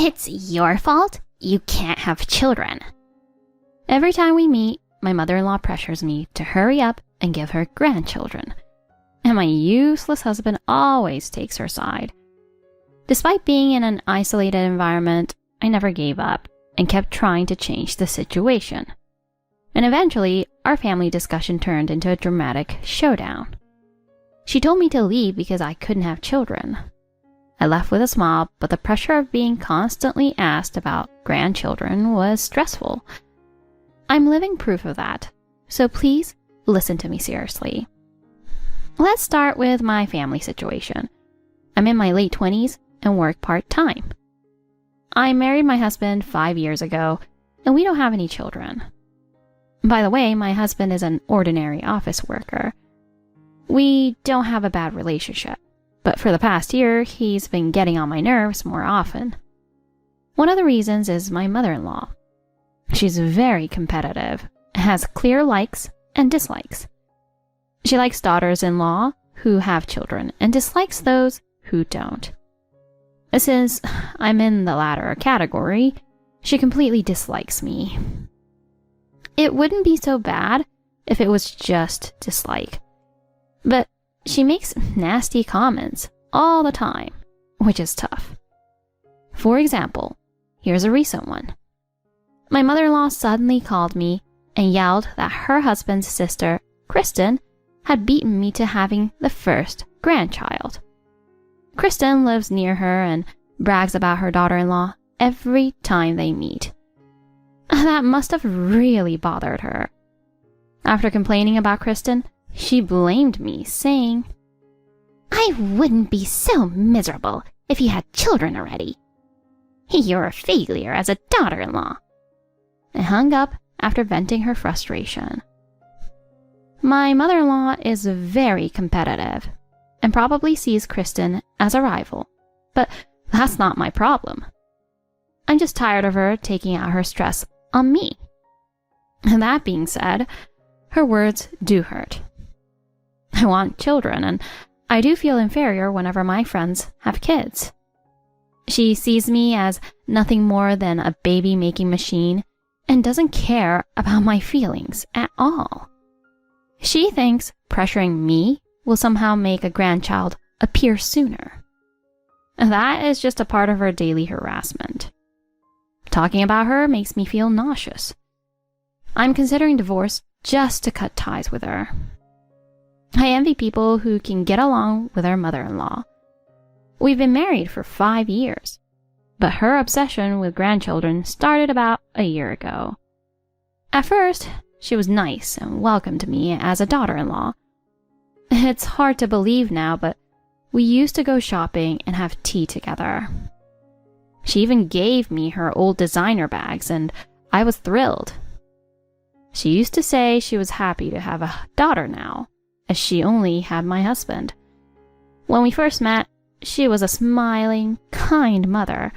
It's your fault. You can't have children. Every time we meet, my mother-in-law pressures me to hurry up and give her grandchildren. And my useless husband always takes her side. Despite being in an isolated environment, I never gave up and kept trying to change the situation. And eventually, our family discussion turned into a dramatic showdown. She told me to leave because I couldn't have children. I left with a smile, but the pressure of being constantly asked about grandchildren was stressful. I'm living proof of that, so please listen to me seriously. Let's start with my family situation. I'm in my late 20s and work part-time. I married my husband 5 years ago, and we don't have any children. By the way, my husband is an ordinary office worker. We don't have a bad relationship, but for the past year, he's been getting on my nerves more often. One of the reasons is my mother-in-law. She's very competitive, has clear likes and dislikes. She likes daughters-in-law who have children and dislikes those who don't. Since I'm in the latter category, she completely dislikes me. It wouldn't be so bad if it was just dislike. But she makes nasty comments all the time, which is tough. For example, here's a recent one. My mother-in-law suddenly called me and yelled that her husband's sister, Kristen, had beaten me to having the first grandchild. Kristen lives near her and brags about her daughter-in-law every time they meet. That must have really bothered her. After complaining about Kristen, she blamed me, saying, "I wouldn't be so miserable if you had children already. You're a failure as a daughter-in-law," and hung up after venting her frustration. My mother-in-law is very competitive and probably sees Kristen as a rival, but that's not my problem. I'm just tired of her taking out her stress on me. And that being said, her words do hurt. I want children, and I do feel inferior whenever my friends have kids. She sees me as nothing more than a baby-making machine and doesn't care about my feelings at all. She thinks pressuring me will somehow make a grandchild appear sooner. That is just a part of her daily harassment. Talking about her makes me feel nauseous. I'm considering divorce just to cut ties with her. I envy people who can get along with her mother-in-law. We've been married for 5 years, but her obsession with grandchildren started about a year ago. At first, she was nice and welcomed me as a daughter-in-law. It's hard to believe now, but we used to go shopping and have tea together. She even gave me her old designer bags, and I was thrilled. She used to say she was happy to have a daughter now, as she only had my husband. When we first met, she was a smiling, kind mother,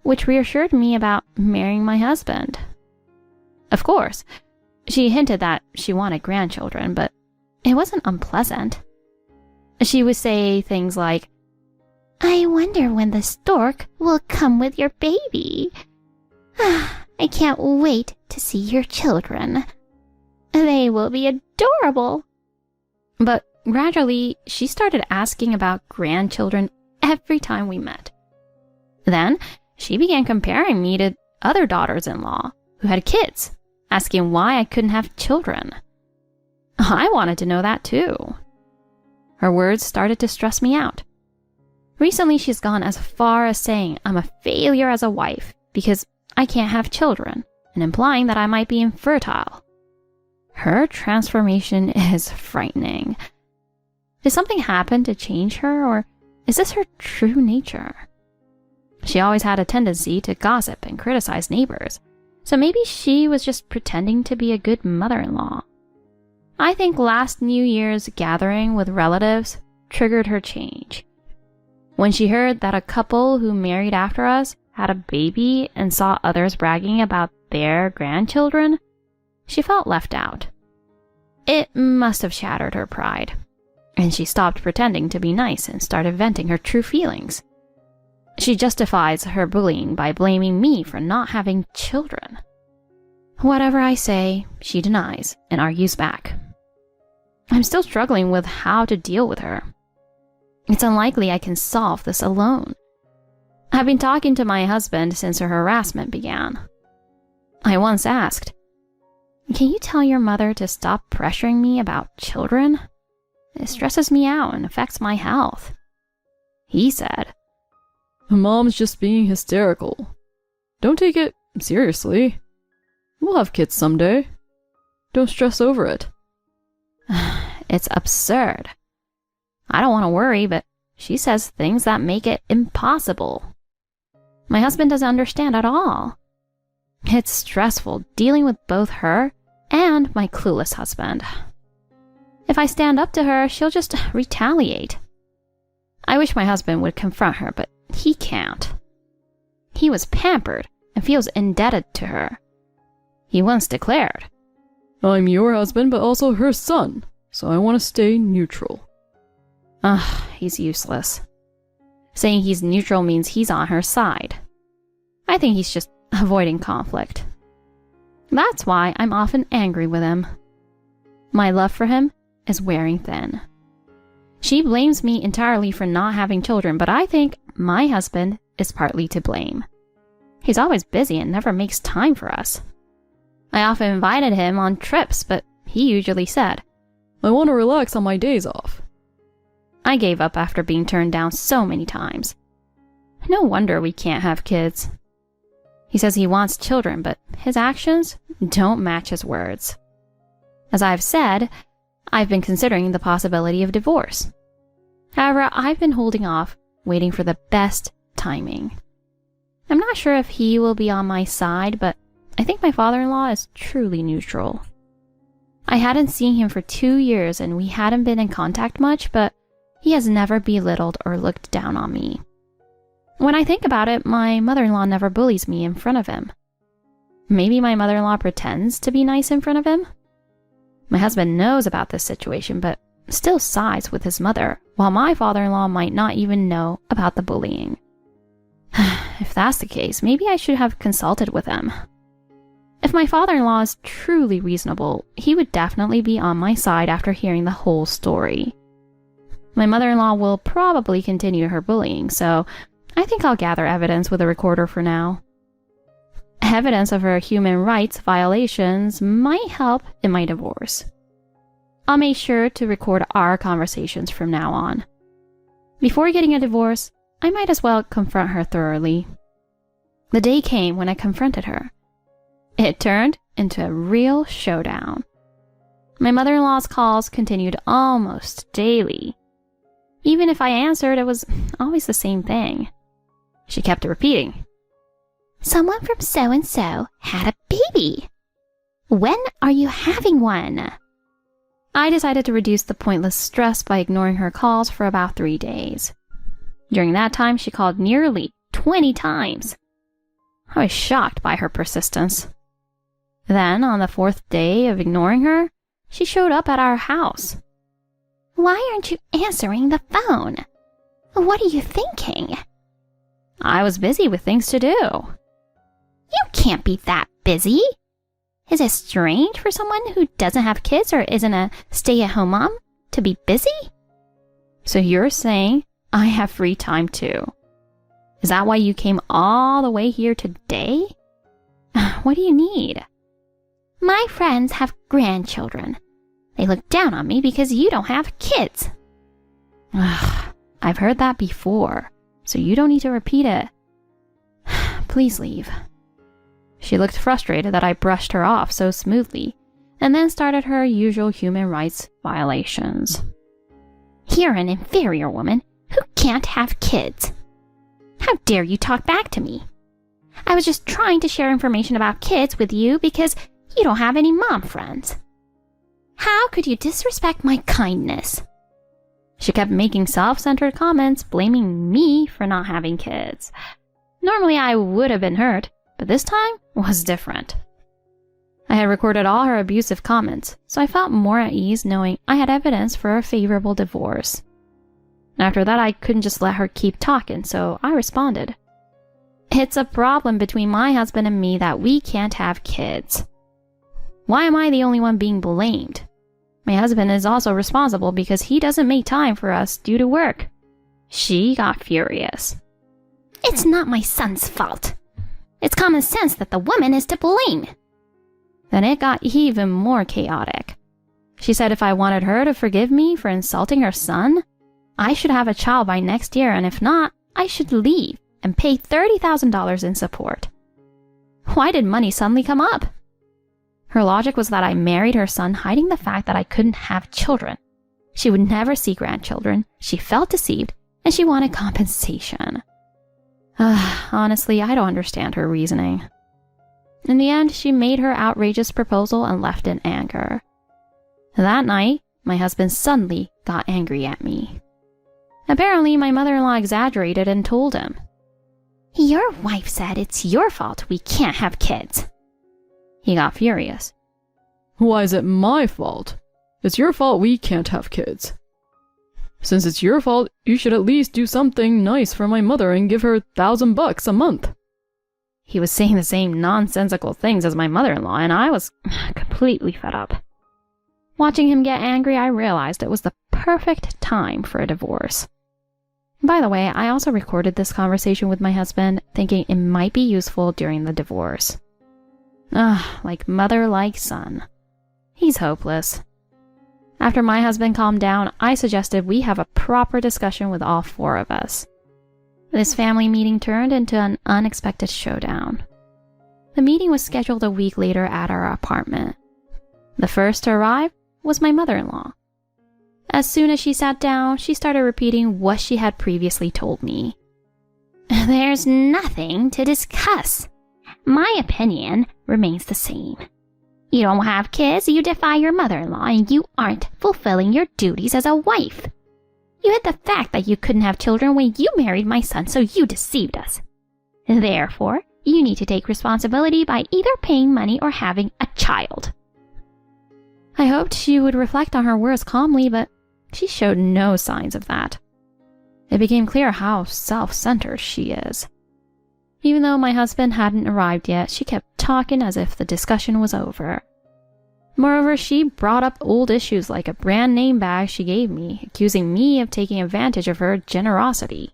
which reassured me about marrying my husband. Of course, she hinted that she wanted grandchildren, but it wasn't unpleasant. She would say things like, "I wonder when the stork will come with your baby. I can't wait to see your children. They will be adorable." But gradually, she started asking about grandchildren every time we met. Then, she began comparing me to other daughters-in-law who had kids, asking why I couldn't have children. I wanted to know that too. Her words started to stress me out. Recently, she's gone as far as saying I'm a failure as a wife because I can't have children, and implying that I might be infertile. Her transformation is frightening. Did something happen to change her, or is this her true nature? She always had a tendency to gossip and criticize neighbors, so maybe she was just pretending to be a good mother-in-law. I think last New Year's gathering with relatives triggered her change. When she heard that a couple who married after us had a baby and saw others bragging about their grandchildren, she felt left out. It must have shattered her pride, and she stopped pretending to be nice and started venting her true feelings. She justifies her bullying by blaming me for not having children. Whatever I say, she denies and argues back. I'm still struggling with how to deal with her. It's unlikely I can solve this alone. I've been talking to my husband since her harassment began. I once asked, "Can you tell your mother to stop pressuring me about children? It stresses me out and affects my health." He said, "Mom's just being hysterical. Don't take it seriously. We'll have kids someday. Don't stress over it." It's absurd. I don't want to worry, but she says things that make it impossible. My husband doesn't understand at all. It's stressful dealing with both her and my clueless husband. If I stand up to her, she'll just retaliate. I wish my husband would confront her, but he can't. He was pampered and feels indebted to her. He once declared, "I'm your husband, but also her son, so I want to stay neutral." He's useless. Saying he's neutral means he's on her side. I think he's just avoiding conflict. That's why I'm often angry with him. My love for him is wearing thin. She blames me entirely for not having children, but I think my husband is partly to blame. He's always busy and never makes time for us. I often invited him on trips, but he usually said, "I want to relax on my days off." I gave up after being turned down so many times. No wonder we can't have kids. He says he wants children, but his actions don't match his words. As I've said, I've been considering the possibility of divorce. However, I've been holding off, waiting for the best timing. I'm not sure if he will be on my side, but I think my father-in-law is truly neutral. I hadn't seen him for 2 years and we hadn't been in contact much, but he has never belittled or looked down on me. When I think about it, my mother-in-law never bullies me in front of him. Maybe my mother-in-law pretends to be nice in front of him? My husband knows about this situation, but still sides with his mother, while my father-in-law might not even know about the bullying. If that's the case, maybe I should have consulted with him. If my father-in-law is truly reasonable, he would definitely be on my side after hearing the whole story. My mother-in-law will probably continue her bullying, so I think I'll gather evidence with a recorder for now. Evidence of her human rights violations might help in my divorce. I'll make sure to record our conversations from now on. Before getting a divorce, I might as well confront her thoroughly. The day came when I confronted her. It turned into a real showdown. My mother-in-law's calls continued almost daily. Even if I answered, it was always the same thing. She kept repeating, "Someone from so-and-so had a baby. When are you having one?" I decided to reduce the pointless stress by ignoring her calls for about 3 days. During that time, she called nearly 20 times. I was shocked by her persistence. Then, on the 4th day of ignoring her, she showed up at our house. "Why aren't you answering the phone? What are you thinking?" I was busy with things to do. "You can't be that busy. Is it strange for someone who doesn't have kids or isn't a stay-at-home mom to be busy?" "So you're saying I have free time too? Is that why you came all the way here today? What do you need?" "My friends have grandchildren. They look down on me because you don't have kids." I've heard that before, so you don't need to repeat it. Please leave. She looked frustrated that I brushed her off so smoothly, and then started her usual human rights violations. "You're an inferior woman who can't have kids. How dare you talk back to me? I was just trying to share information about kids with you because you don't have any mom friends. How could you disrespect my kindness?" She kept making self-centered comments, blaming me for not having kids. Normally I would have been hurt, but this time was different. I had recorded all her abusive comments, so I felt more at ease knowing I had evidence for a favorable divorce. After that, I couldn't just let her keep talking, so I responded. It's a problem between my husband and me that we can't have kids. Why am I the only one being blamed? My husband is also responsible because he doesn't make time for us due to work. She got furious. It's not my son's fault. It's common sense that the woman is to blame. Then it got even more chaotic. She said if I wanted her to forgive me for insulting her son, I should have a child by next year, and if not, I should leave and pay $30,000 in support. Why did money suddenly come up? Her logic was that I married her son, hiding the fact that I couldn't have children. She would never see grandchildren, she felt deceived, and she wanted compensation. Honestly, I don't understand her reasoning. In the end, she made her outrageous proposal and left in anger. That night, my husband suddenly got angry at me. Apparently, my mother-in-law exaggerated and told him, Your wife said it's your fault we can't have kids. He got furious. Why is it my fault? It's your fault we can't have kids. Since it's your fault, you should at least do something nice for my mother and give her $1,000 a month. He was saying the same nonsensical things as my mother-in-law, and I was completely fed up. Watching him get angry, I realized it was the perfect time for a divorce. By the way, I also recorded this conversation with my husband, thinking it might be useful during the divorce. Like mother, like son. He's hopeless. After my husband calmed down, I suggested we have a proper discussion with all four of us. This family meeting turned into an unexpected showdown. The meeting was scheduled a week later at our apartment. The first to arrive was my mother-in-law. As soon as she sat down, she started repeating what she had previously told me. There's nothing to discuss. My opinion remains the same. You don't have kids, you defy your mother-in-law, and you aren't fulfilling your duties as a wife. You hid the fact that you couldn't have children when you married my son, so you deceived us. Therefore, you need to take responsibility by either paying money or having a child. I hoped she would reflect on her words calmly, but she showed no signs of that. It became clear how self-centered she is. Even though my husband hadn't arrived yet, she kept talking as if the discussion was over. Moreover, she brought up old issues like a brand name bag she gave me, accusing me of taking advantage of her generosity.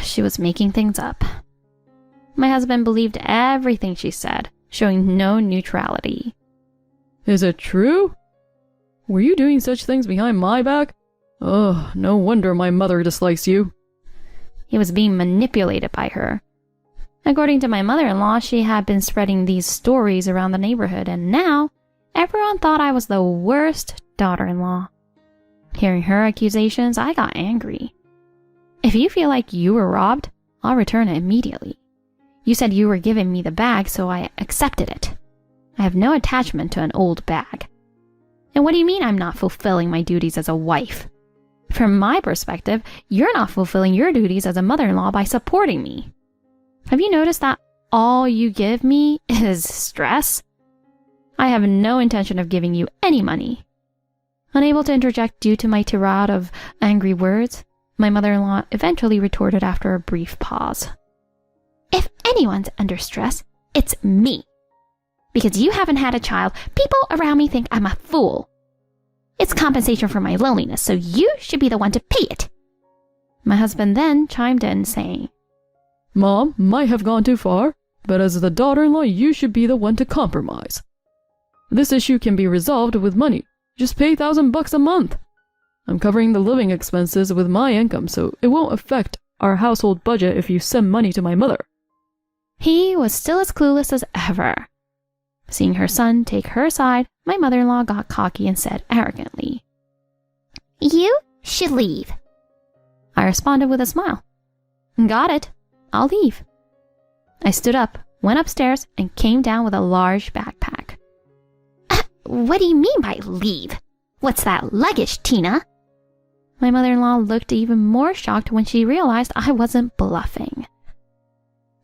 She was making things up. My husband believed everything she said, showing no neutrality. Is it true? Were you doing such things behind my back? No wonder my mother dislikes you. He was being manipulated by her. According to my mother-in-law, she had been spreading these stories around the neighborhood, and now everyone thought I was the worst daughter-in-law. Hearing her accusations, I got angry. If you feel like you were robbed, I'll return it immediately. You said you were giving me the bag, so I accepted it. I have no attachment to an old bag. And what do you mean I'm not fulfilling my duties as a wife? From my perspective, you're not fulfilling your duties as a mother-in-law by supporting me. Have you noticed that all you give me is stress? I have no intention of giving you any money. Unable to interject due to my tirade of angry words, my mother-in-law eventually retorted after a brief pause. If anyone's under stress, it's me. Because you haven't had a child, people around me think I'm a fool. It's compensation for my loneliness, so you should be the one to pay it. My husband then chimed in, saying, Mom might have gone too far, but as the daughter-in-law, you should be the one to compromise. This issue can be resolved with money. Just pay $1,000 a month. I'm covering the living expenses with my income, so it won't affect our household budget if you send money to my mother. He was still as clueless as ever. Seeing her son take her side, my mother-in-law got cocky and said arrogantly, You should leave. I responded with a smile. Got it. I'll leave. I stood up, went upstairs, and came down with a large backpack. What do you mean by leave? What's that luggage, Tina? My mother-in-law looked even more shocked when she realized I wasn't bluffing.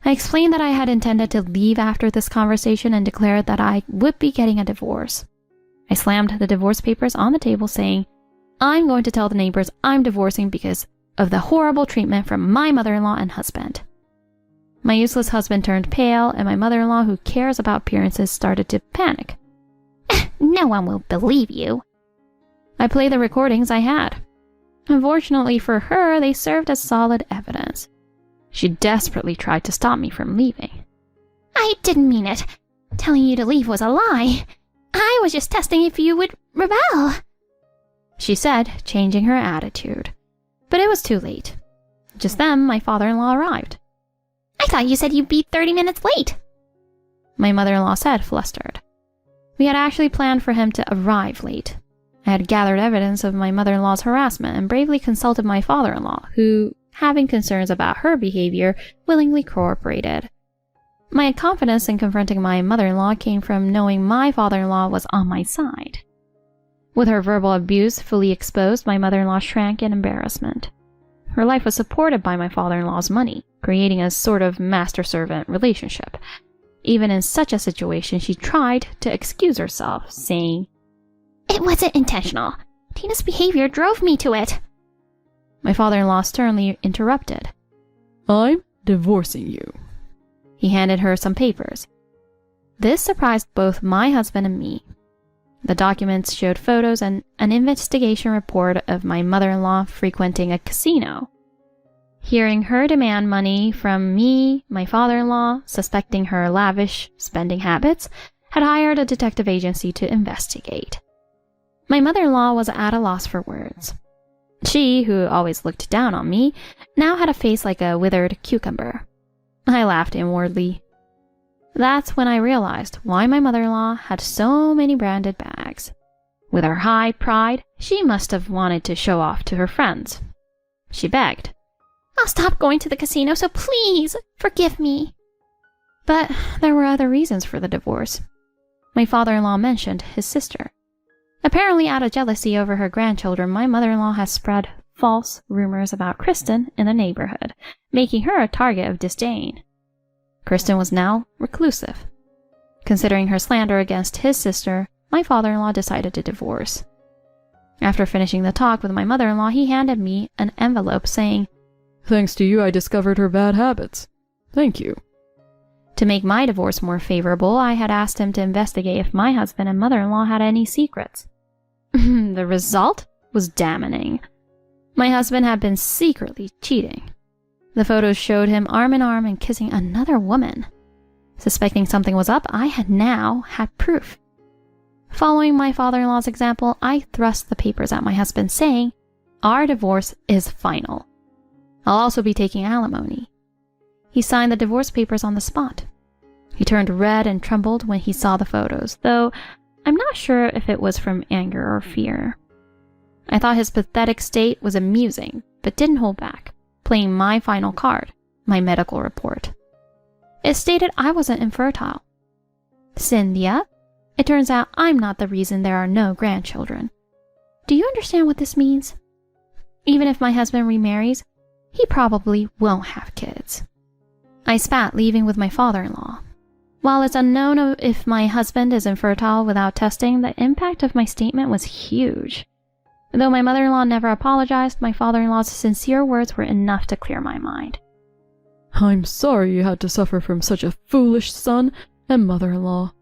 I explained that I had intended to leave after this conversation and declared that I would be getting a divorce. I slammed the divorce papers on the table, saying, I'm going to tell the neighbors I'm divorcing because of the horrible treatment from my mother-in-law and husband. My useless husband turned pale, and my mother-in-law, who cares about appearances, started to panic. No one will believe you. I played the recordings I had. Unfortunately for her, they served as solid evidence. She desperately tried to stop me from leaving. I didn't mean it. Telling you to leave was a lie. I was just testing if you would rebel, she said, changing her attitude. But it was too late. Just then, my father-in-law arrived. I thought you said you'd be 30 minutes late, my mother-in-law said, flustered. We had actually planned for him to arrive late. I had gathered evidence of my mother-in-law's harassment and bravely consulted my father-in-law, who, having concerns about her behavior, willingly cooperated. My confidence in confronting my mother-in-law came from knowing my father-in-law was on my side. With her verbal abuse fully exposed, my mother-in-law shrank in embarrassment. Her life was supported by my father-in-law's money, creating a sort of master-servant relationship. Even in such a situation, she tried to excuse herself, saying, It wasn't intentional. Tina's behavior drove me to it. My father-in-law sternly interrupted. I'm divorcing you. He handed her some papers. This surprised both my husband and me. The documents showed photos and an investigation report of my mother-in-law frequenting a casino. Hearing her demand money from me, my father-in-law, suspecting her lavish spending habits, had hired a detective agency to investigate. My mother-in-law was at a loss for words. She, who always looked down on me, now had a face like a withered cucumber. I laughed inwardly. That's when I realized why my mother-in-law had so many branded bags. With her high pride, she must have wanted to show off to her friends. She begged, I'll stop going to the casino, so please, forgive me. But there were other reasons for the divorce. My father-in-law mentioned his sister. Apparently out of jealousy over her grandchildren, my mother-in-law has spread false rumors about Kristen in the neighborhood, making her a target of disdain. Kristen was now reclusive. Considering her slander against his sister, my father-in-law decided to divorce. After finishing the talk with my mother-in-law, he handed me an envelope saying, Thanks to you, I discovered her bad habits. Thank you. To make my divorce more favorable, I had asked him to investigate if my husband and mother-in-law had any secrets. The result was damning. My husband had been secretly cheating. The photos showed him arm in arm and kissing another woman. Suspecting something was up, I had now had proof. Following my father-in-law's example, I thrust the papers at my husband, saying, Our divorce is final. I'll also be taking alimony. He signed the divorce papers on the spot. He turned red and trembled when he saw the photos, though I'm not sure if it was from anger or fear. I thought his pathetic state was amusing, but didn't hold back, playing my final card, my medical report. It stated I wasn't infertile. Cynthia, it turns out I'm not the reason there are no grandchildren. Do you understand what this means? Even if my husband remarries, he probably won't have kids. I spat, leaving with my father-in-law. While it's unknown if my husband is infertile without testing, the impact of my statement was huge. Though my mother-in-law never apologized, my father-in-law's sincere words were enough to clear my mind. I'm sorry you had to suffer from such a foolish son and mother-in-law.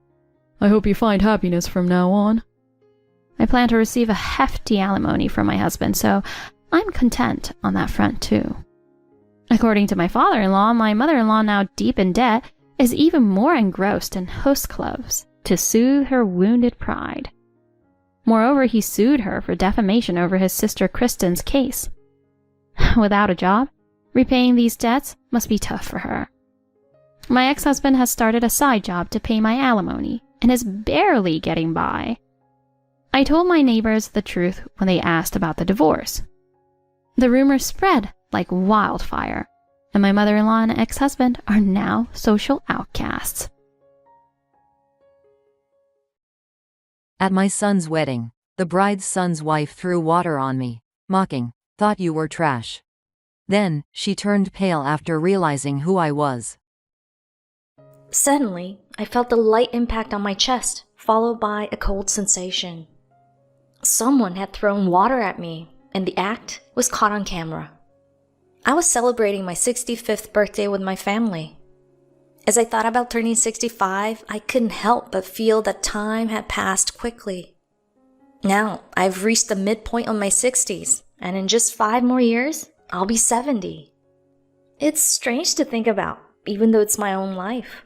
I hope you find happiness from now on. I plan to receive a hefty alimony from my husband, so I'm content on that front too. According to my father-in-law, my mother-in-law, now deep in debt, is even more engrossed in host clubs to soothe her wounded pride. Moreover, he sued her for defamation over his sister Kristen's case. Without a job, repaying these debts must be tough for her. My ex-husband has started a side job to pay my alimony and is barely getting by. I told my neighbors the truth when they asked about the divorce. The rumors spread like wildfire, and my mother-in-law and ex-husband are now social outcasts. At my son's wedding, the bride's son's wife threw water on me, mocking, "Thought you were trash." Then, she turned pale after realizing who I was. Suddenly, I felt a light impact on my chest, followed by a cold sensation. Someone had thrown water at me, and the act was caught on camera. I was celebrating my 65th birthday with my family. As I thought about turning 65, I couldn't help but feel that time had passed quickly. Now, I've reached the midpoint of my 60s, and in just 5 more years, I'll be 70. It's strange to think about, even though it's my own life.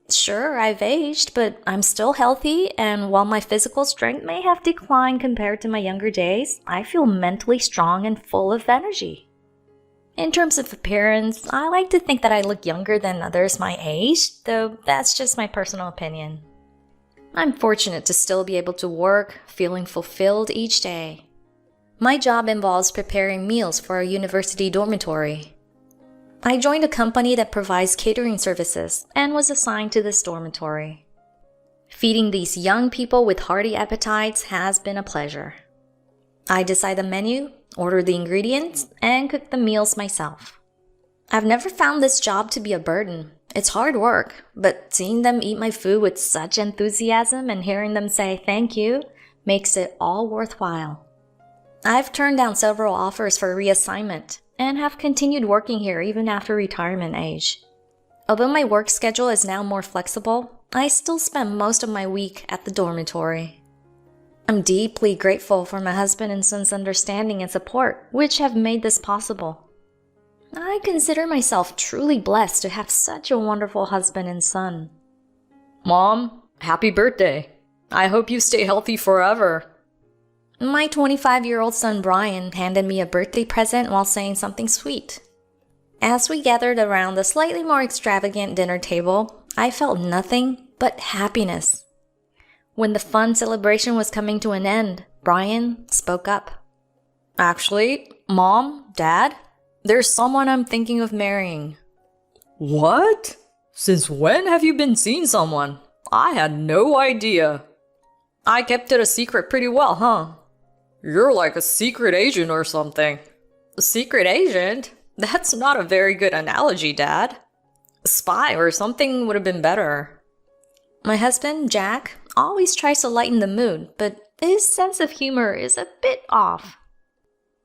Sure, I've aged, but I'm still healthy, and while my physical strength may have declined compared to my younger days, I feel mentally strong and full of energy. In terms of appearance, I like to think that I look younger than others my age, though that's just my personal opinion. I'm fortunate to still be able to work, feeling fulfilled each day. My job involves preparing meals for a university dormitory. I joined a company that provides catering services and was assigned to this dormitory. Feeding these young people with hearty appetites has been a pleasure. I decide the menu, order the ingredients, and cook the meals myself. I've never found this job to be a burden. It's hard work, but seeing them eat my food with such enthusiasm and hearing them say thank you makes it all worthwhile. I've turned down several offers for reassignment and have continued working here even after retirement age. Although my work schedule is now more flexible, I still spend most of my week at the dormitory. I'm deeply grateful for my husband and son's understanding and support, which have made this possible. I consider myself truly blessed to have such a wonderful husband and son. Mom, happy birthday. I hope you stay healthy forever. My 25-year-old son Brian handed me a birthday present while saying something sweet. As we gathered around the slightly more extravagant dinner table, I felt nothing but happiness. When the fun celebration was coming to an end, Brian spoke up. Actually, Mom, Dad, there's someone I'm thinking of marrying. What? Since when have you been seeing someone? I had no idea. I kept it a secret pretty well, huh? You're like a secret agent or something. A secret agent? That's not a very good analogy, Dad. A spy or something would have been better. My husband, Jack, always tries to lighten the mood, but his sense of humor is a bit off.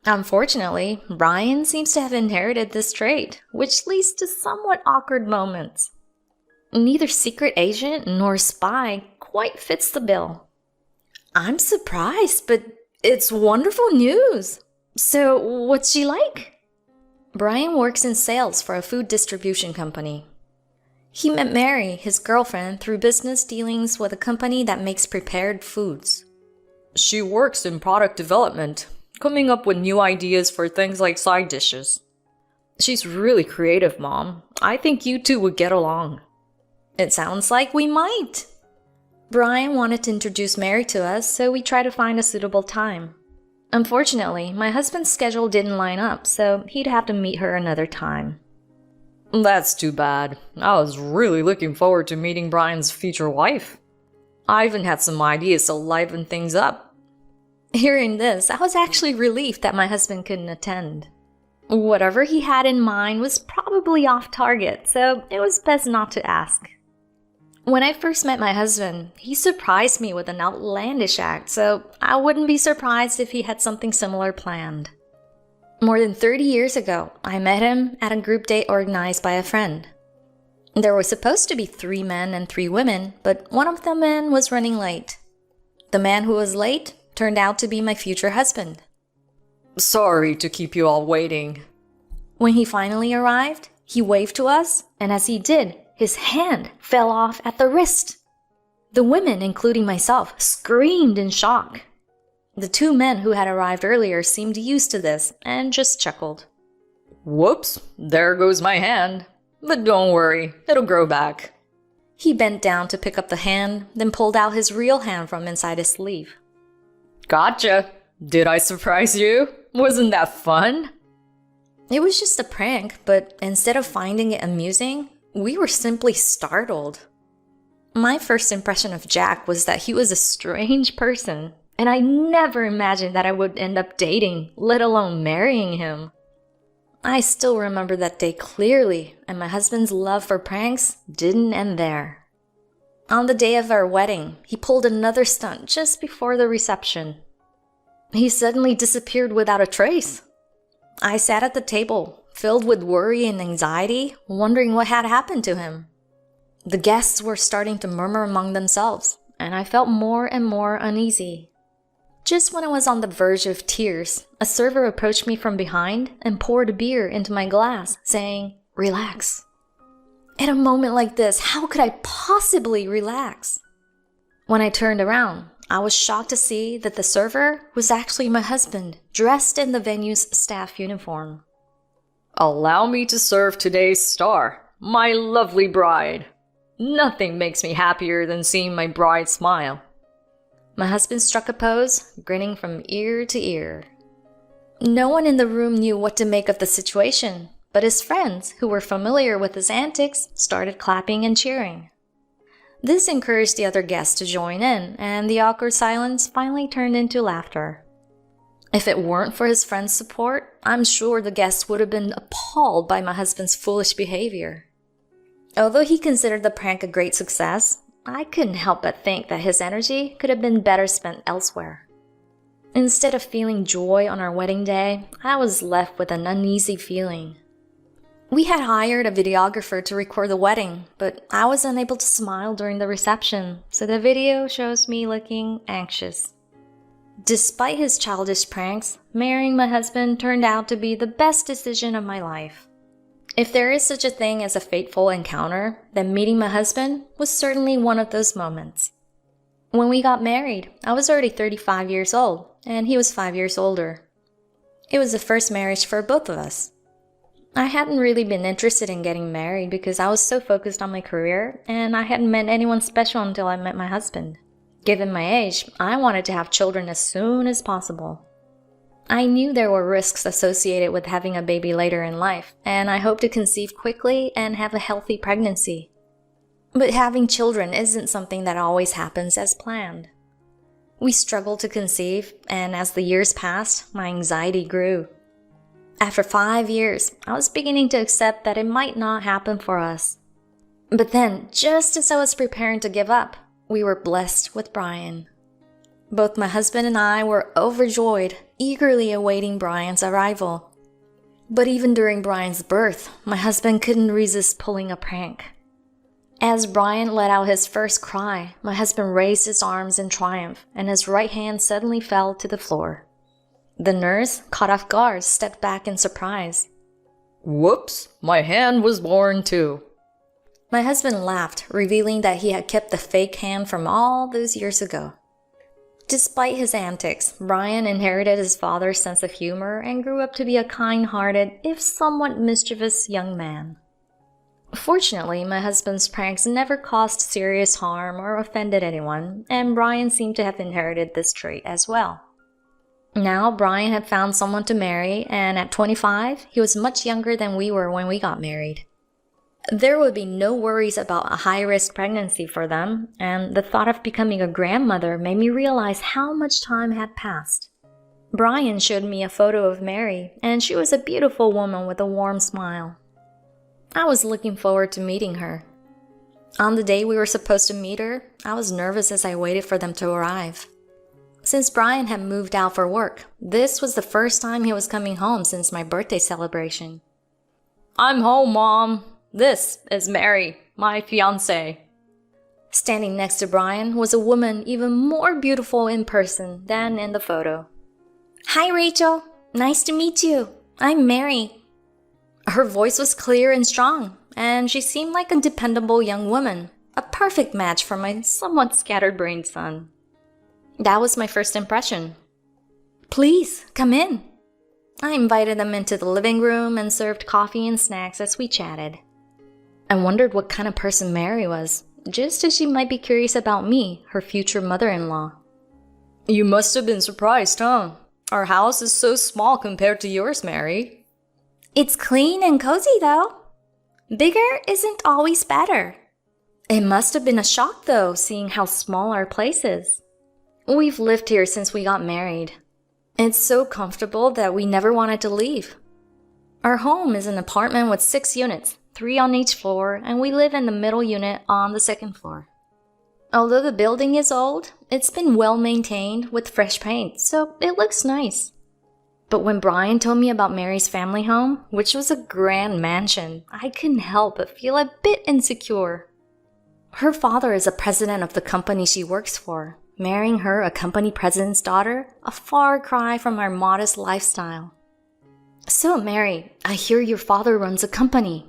Unfortunately, Brian seems to have inherited this trait, which leads to somewhat awkward moments. Neither secret agent nor spy quite fits the bill. I'm surprised, but it's wonderful news. So, what's she like? Brian works in sales for a food distribution company. He met Mary, his girlfriend, through business dealings with a company that makes prepared foods. She works in product development, coming up with new ideas for things like side dishes. She's really creative, Mom. I think you two would get along. It sounds like we might. Brian wanted to introduce Mary to us, so we tried to find a suitable time. Unfortunately, my husband's schedule didn't line up, so he'd have to meet her another time. That's too bad. I was really looking forward to meeting Brian's future wife. I even had some ideas to liven things up. Hearing this, I was actually relieved that my husband couldn't attend. Whatever he had in mind was probably off target, so it was best not to ask. When I first met my husband, he surprised me with an outlandish act, so I wouldn't be surprised if he had something similar planned. More than 30 years ago, I met him at a group date organized by a friend. There were supposed to be 3 men and 3 women, but one of the men was running late. The man who was late turned out to be my future husband. Sorry to keep you all waiting. When he finally arrived, he waved to us, and as he did, his hand fell off at the wrist. The women, including myself, screamed in shock. The 2 men who had arrived earlier seemed used to this and just chuckled. Whoops, there goes my hand. But don't worry, it'll grow back. He bent down to pick up the hand, then pulled out his real hand from inside his sleeve. Gotcha. Did I surprise you? Wasn't that fun? It was just a prank, but instead of finding it amusing, we were simply startled. My first impression of Jack was that he was a strange person, and I never imagined that I would end up dating, let alone marrying him. I still remember that day clearly, and my husband's love for pranks didn't end there. On the day of our wedding, he pulled another stunt just before the reception. He suddenly disappeared without a trace. I sat at the table, filled with worry and anxiety, wondering what had happened to him. The guests were starting to murmur among themselves, and I felt more and more uneasy. Just when I was on the verge of tears, a server approached me from behind and poured beer into my glass, saying, "Relax." At a moment like this, how could I possibly relax? When I turned around, I was shocked to see that the server was actually my husband, dressed in the venue's staff uniform. Allow me to serve today's star, my lovely bride. Nothing makes me happier than seeing my bride smile. My husband struck a pose, grinning from ear to ear. No one in the room knew what to make of the situation, but his friends, who were familiar with his antics, started clapping and cheering. This encouraged the other guests to join in, and the awkward silence finally turned into laughter. If it weren't for his friends' support, I'm sure the guests would have been appalled by my husband's foolish behavior. Although he considered the prank a great success, I couldn't help but think that his energy could have been better spent elsewhere. Instead of feeling joy on our wedding day, I was left with an uneasy feeling. We had hired a videographer to record the wedding, but I was unable to smile during the reception, so the video shows me looking anxious. Despite his childish pranks, marrying my husband turned out to be the best decision of my life. If there is such a thing as a fateful encounter, then meeting my husband was certainly one of those moments. When we got married, I was already 35 years old, and he was 5 years older. It was the first marriage for both of us. I hadn't really been interested in getting married because I was so focused on my career, and I hadn't met anyone special until I met my husband. Given my age, I wanted to have children as soon as possible. I knew there were risks associated with having a baby later in life, and I hoped to conceive quickly and have a healthy pregnancy. But having children isn't something that always happens as planned. We struggled to conceive, and as the years passed, my anxiety grew. After 5 years, I was beginning to accept that it might not happen for us. But then, just as I was preparing to give up, we were blessed with Brian. Both my husband and I were overjoyed, eagerly awaiting Brian's arrival. But even during Brian's birth, my husband couldn't resist pulling a prank. As Brian let out his first cry, my husband raised his arms in triumph, and his right hand suddenly fell to the floor. The nurse, caught off guard, stepped back in surprise. Whoops, my hand was born too. My husband laughed, revealing that he had kept the fake hand from all those years ago. Despite his antics, Brian inherited his father's sense of humor and grew up to be a kind-hearted, if somewhat mischievous young man. Fortunately, my husband's pranks never caused serious harm or offended anyone, and Brian seemed to have inherited this trait as well. Now, Brian had found someone to marry, and at 25, he was much younger than we were when we got married. There would be no worries about a high-risk pregnancy for them, and the thought of becoming a grandmother made me realize how much time had passed. Brian showed me a photo of Mary, and she was a beautiful woman with a warm smile. I was looking forward to meeting her. On the day we were supposed to meet her, I was nervous as I waited for them to arrive. Since Brian had moved out for work, this was the first time he was coming home since my birthday celebration. I'm home, Mom. This is Mary, my fiancée. Standing next to Brian was a woman even more beautiful in person than in the photo. "Hi, Rachel. Nice to meet you. I'm Mary." Her voice was clear and strong, and she seemed like a dependable young woman, a perfect match for my somewhat scattered-brained son. That was my first impression. "Please, come in." I invited them into the living room and served coffee and snacks as we chatted. I wondered what kind of person Mary was, just as she might be curious about me, her future mother-in-law. You must have been surprised, huh? Our house is so small compared to yours, Mary. "It's clean and cozy, though. Bigger isn't always better." It must have been a shock, though, seeing how small our place is. We've lived here since we got married. It's so comfortable that we never wanted to leave. Our home is an apartment with 6 units, 3 on each floor, and we live in the middle unit on the 2nd floor. Although the building is old, it's been well maintained with fresh paint, so it looks nice. But when Brian told me about Mary's family home, which was a grand mansion, I couldn't help but feel a bit insecure. Her father is a president of the company she works for. Marrying her, a company president's daughter, a far cry from our modest lifestyle. So, Mary, I hear your father runs a company.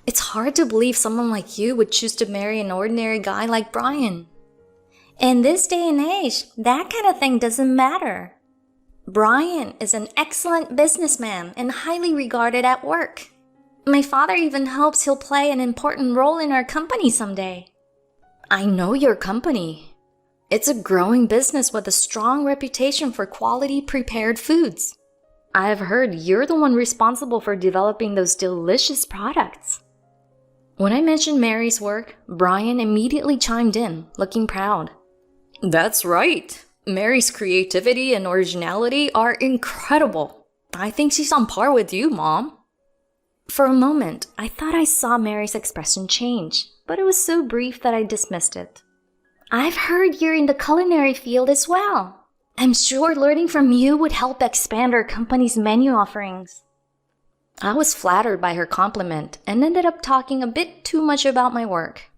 It's hard to believe someone like you would choose to marry an ordinary guy like Brian. In this day and age, that kind of thing doesn't matter. Brian is an excellent businessman and highly regarded at work. My father even hopes he'll play an important role in our company someday. I know your company. It's a growing business with a strong reputation for quality prepared foods. I've heard you're the one responsible for developing those delicious products. When I mentioned Mary's work, Brian immediately chimed in, looking proud. That's right. Mary's creativity and originality are incredible. I think she's on par with you, Mom. For a moment, I thought I saw Mary's expression change, but it was so brief that I dismissed it. I've heard you're in the culinary field as well. I'm sure learning from you would help expand our company's menu offerings. I was flattered by her compliment and ended up talking a bit too much about my work.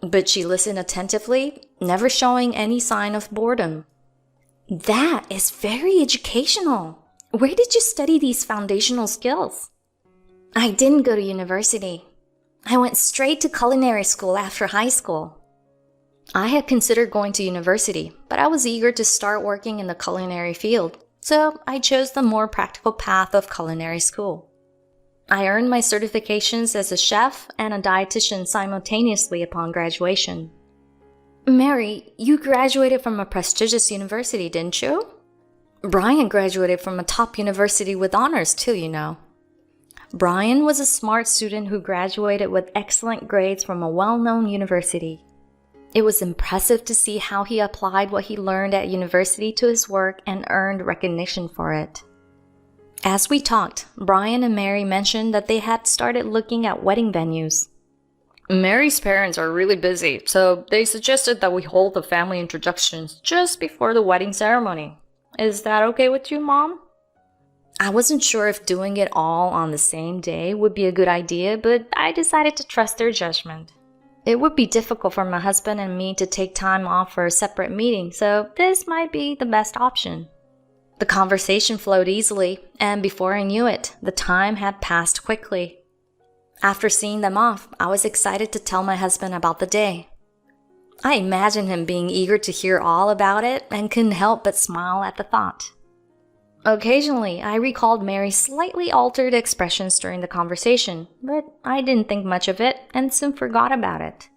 But she listened attentively, never showing any sign of boredom. That is very educational. Where did you study these foundational skills? I didn't go to university. I went straight to culinary school after high school. I had considered going to university, but I was eager to start working in the culinary field, so I chose the more practical path of culinary school. I earned my certifications as a chef and a dietitian simultaneously upon graduation. Mary, you graduated from a prestigious university, didn't you? Brian graduated from a top university with honors too, you know. Brian was a smart student who graduated with excellent grades from a well-known university. It was impressive to see how he applied what he learned at university to his work and earned recognition for it. As we talked, Brian and Mary mentioned that they had started looking at wedding venues. Mary's parents are really busy, so they suggested that we hold the family introductions just before the wedding ceremony. Is that okay with you, Mom? I wasn't sure if doing it all on the same day would be a good idea, but I decided to trust their judgment. It would be difficult for my husband and me to take time off for a separate meeting, so this might be the best option. The conversation flowed easily, and before I knew it, the time had passed quickly. After seeing them off, I was excited to tell my husband about the day. I imagined him being eager to hear all about it and couldn't help but smile at the thought. Occasionally, I recalled Mary's slightly altered expressions during the conversation, but I didn't think much of it and soon forgot about it.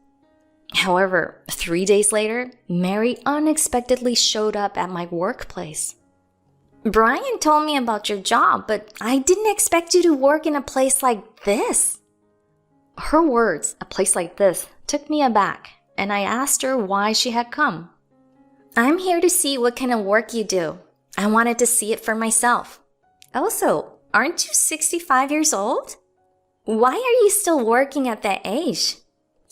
However, 3 days later, Mary unexpectedly showed up at my workplace. Brian told me about your job, but I didn't expect you to work in a place like this. Her words, a place like this, took me aback, and I asked her why she had come. I'm here to see what kind of work you do. I wanted to see it for myself. Also, aren't you 65 years old? Why are you still working at that age?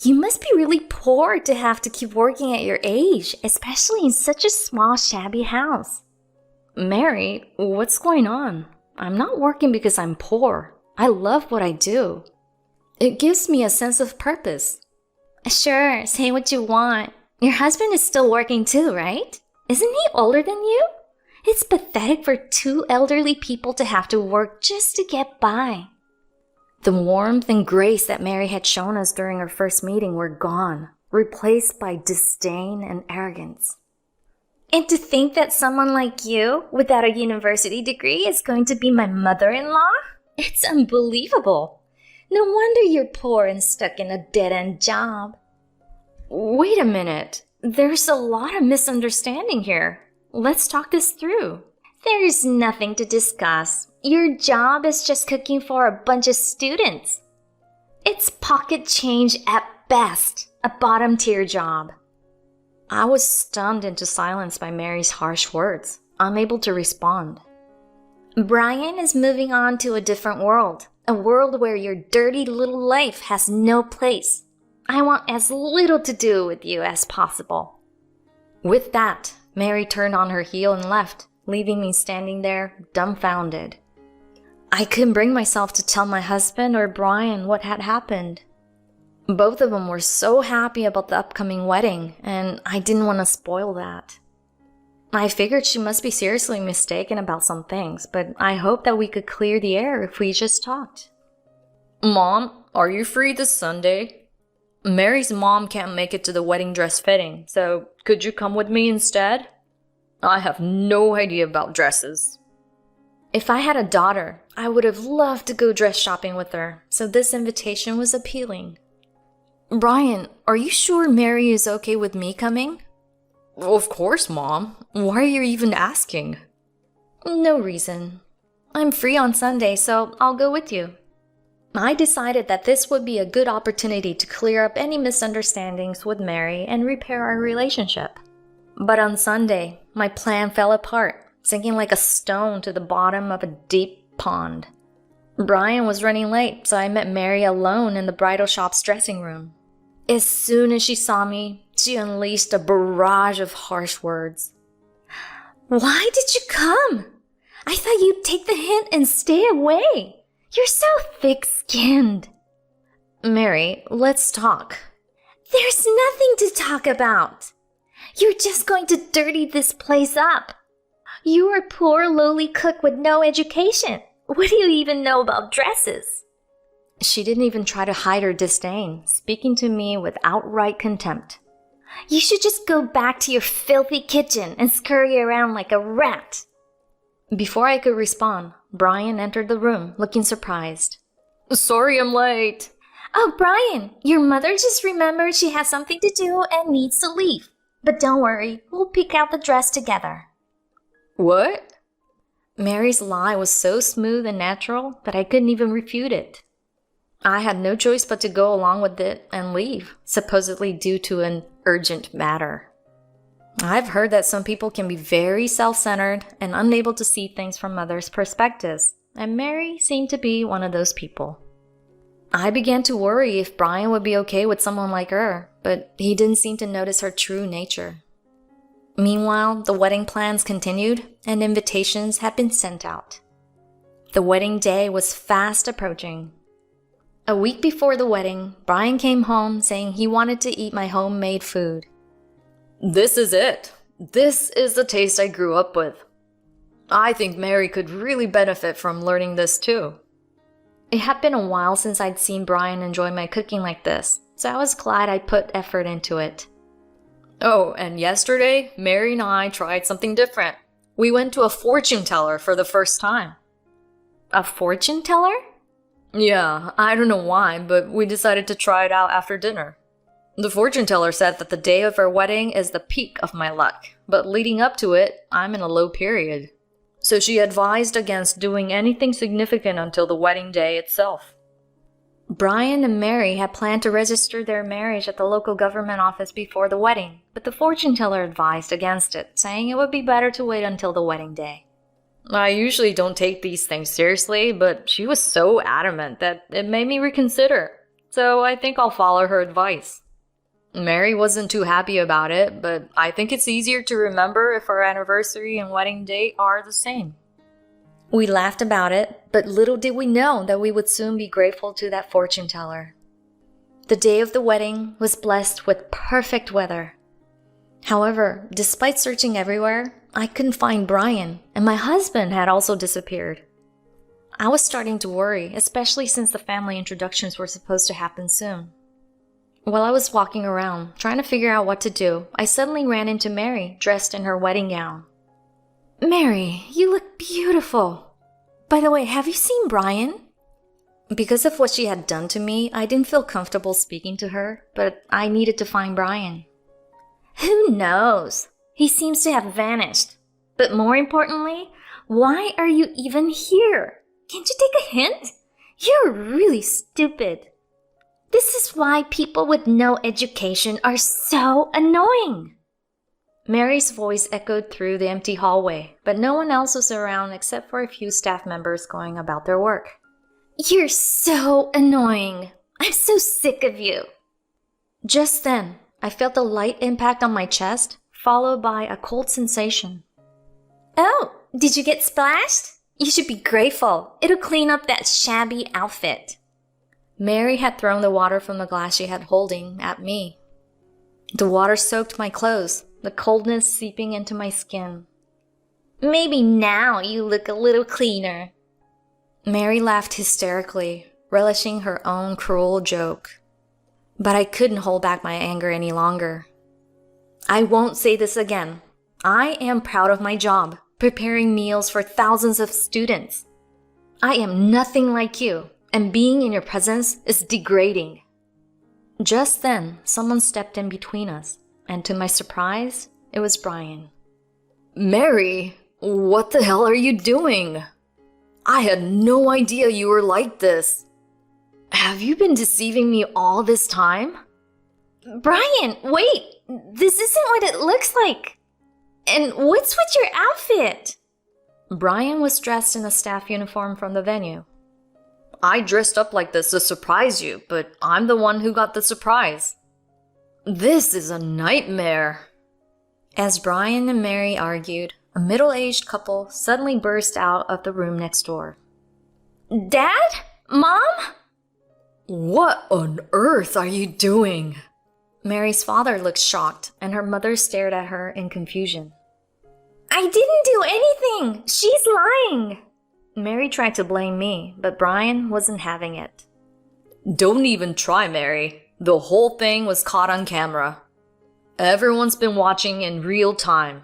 You must be really poor to have to keep working at your age, especially in such a small, shabby house. Mary, what's going on? I'm not working because I'm poor. I love what I do. It gives me a sense of purpose. Sure, say what you want. Your husband is still working too, right? Isn't he older than you? It's pathetic for two elderly people to have to work just to get by. The warmth and grace that Mary had shown us during our first meeting were gone, replaced by disdain and arrogance. And to think that someone like you, without a university degree, is going to be my mother-in-law? It's unbelievable. No wonder you're poor and stuck in a dead-end job. Wait a minute. There's a lot of misunderstanding here. Let's talk this through. There's nothing to discuss. Your job is just cooking for a bunch of students. It's pocket change at best, a bottom-tier job. I was stunned into silence by Mary's harsh words, unable to respond. Brian is moving on to a different world, a world where your dirty little life has no place. I want as little to do with you as possible." With that, Mary turned on her heel and left, leaving me standing there, dumbfounded. I couldn't bring myself to tell my husband or Brian what had happened. Both of them were so happy about the upcoming wedding, and I didn't want to spoil that. I figured she must be seriously mistaken about some things, but I hoped that we could clear the air if we just talked. "Mom, are you free this Sunday? Mary's mom can't make it to the wedding dress fitting, so could you come with me instead? I have no idea about dresses." If I had a daughter, I would have loved to go dress shopping with her, so this invitation was appealing. "Brian, are you sure Mary is okay with me coming?" "Of course, Mom. Why are you even asking?" "No reason. I'm free on Sunday, so I'll go with you." I decided that this would be a good opportunity to clear up any misunderstandings with Mary and repair our relationship. But on Sunday, my plan fell apart, sinking like a stone to the bottom of a deep pond. Brian was running late, so I met Mary alone in the bridal shop's dressing room. As soon as she saw me, she unleashed a barrage of harsh words. "Why did you come? I thought you'd take the hint and stay away. You're so thick-skinned." "Mary, let's talk." "There's nothing to talk about. You're just going to dirty this place up. You're a poor, lowly cook with no education. What do you even know about dresses?" She didn't even try to hide her disdain, speaking to me with outright contempt. "You should just go back to your filthy kitchen and scurry around like a rat." Before I could respond, Brian entered the room, looking surprised. "Sorry I'm late." "Oh, Brian, your mother just remembered she has something to do and needs to leave. But don't worry, we'll pick out the dress together." "What?" Mary's lie was so smooth and natural that I couldn't even refute it. I had no choice but to go along with it and leave, supposedly due to an urgent matter. I've heard that some people can be very self-centered and unable to see things from others' perspectives, and Mary seemed to be one of those people. I began to worry if Brian would be okay with someone like her, but he didn't seem to notice her true nature. Meanwhile, the wedding plans continued, and invitations had been sent out. The wedding day was fast approaching. A week before the wedding, Brian came home saying he wanted to eat my homemade food. "This is it. This is the taste I grew up with. I think Mary could really benefit from learning this too." It had been a while since I'd seen Brian enjoy my cooking like this, so I was glad I put effort into it. "Oh, and yesterday, Mary and I tried something different. We went to a fortune teller for the first time." "A fortune teller?" "Yeah, I don't know why, but we decided to try it out after dinner. The fortune teller said that the day of our wedding is the peak of my luck, but leading up to it, I'm in a low period. So she advised against doing anything significant until the wedding day itself." Brian and Mary had planned to register their marriage at the local government office before the wedding, but the fortune teller advised against it, saying it would be better to wait until the wedding day. I usually don't take these things seriously, but she was so adamant that it made me reconsider, so I think I'll follow her advice. Mary wasn't too happy about it, but I think it's easier to remember if our anniversary and wedding date are the same. We laughed about it, but little did we know that we would soon be grateful to that fortune teller. The day of the wedding was blessed with perfect weather. However, despite searching everywhere, I couldn't find Brian, and my husband had also disappeared. I was starting to worry, especially since the family introductions were supposed to happen soon. While I was walking around, trying to figure out what to do, I suddenly ran into Mary, dressed in her wedding gown. "Mary, you look beautiful. By the way, have you seen Brian?" Because of what she had done to me, I didn't feel comfortable speaking to her, but I needed to find Brian. "Who knows? He seems to have vanished. But more importantly, why are you even here? Can't you take a hint? You're really stupid. This is why people with no education are so annoying." Mary's voice echoed through the empty hallway, but no one else was around except for a few staff members going about their work. "You're so annoying. I'm so sick of you." Just then, I felt a light impact on my chest, followed by a cold sensation. Oh, did you get splashed? You should be grateful. It'll clean up that shabby outfit. Mary had thrown the water from the glass she had holding at me. The water soaked my clothes, the coldness seeping into my skin. Maybe now you look a little cleaner. Mary laughed hysterically, relishing her own cruel joke. But I couldn't hold back my anger any longer. I won't say this again. I am proud of my job, preparing meals for thousands of students. I am nothing like you, and being in your presence is degrading. Just then, someone stepped in between us, and to my surprise, it was Brian. Mary, what the hell are you doing? I had no idea you were like this. Have you been deceiving me all this time? Brian, wait! This isn't what it looks like! And what's with your outfit? Brian was dressed in a staff uniform from the venue. I dressed up like this to surprise you, but I'm the one who got the surprise. This is a nightmare. As Brian and Mary argued, a middle-aged couple suddenly burst out of the room next door. Dad? Mom? What on earth are you doing? Mary's father looked shocked, and her mother stared at her in confusion. I didn't do anything! She's lying! Mary tried to blame me, but Brian wasn't having it. Don't even try, Mary. The whole thing was caught on camera. Everyone's been watching in real time.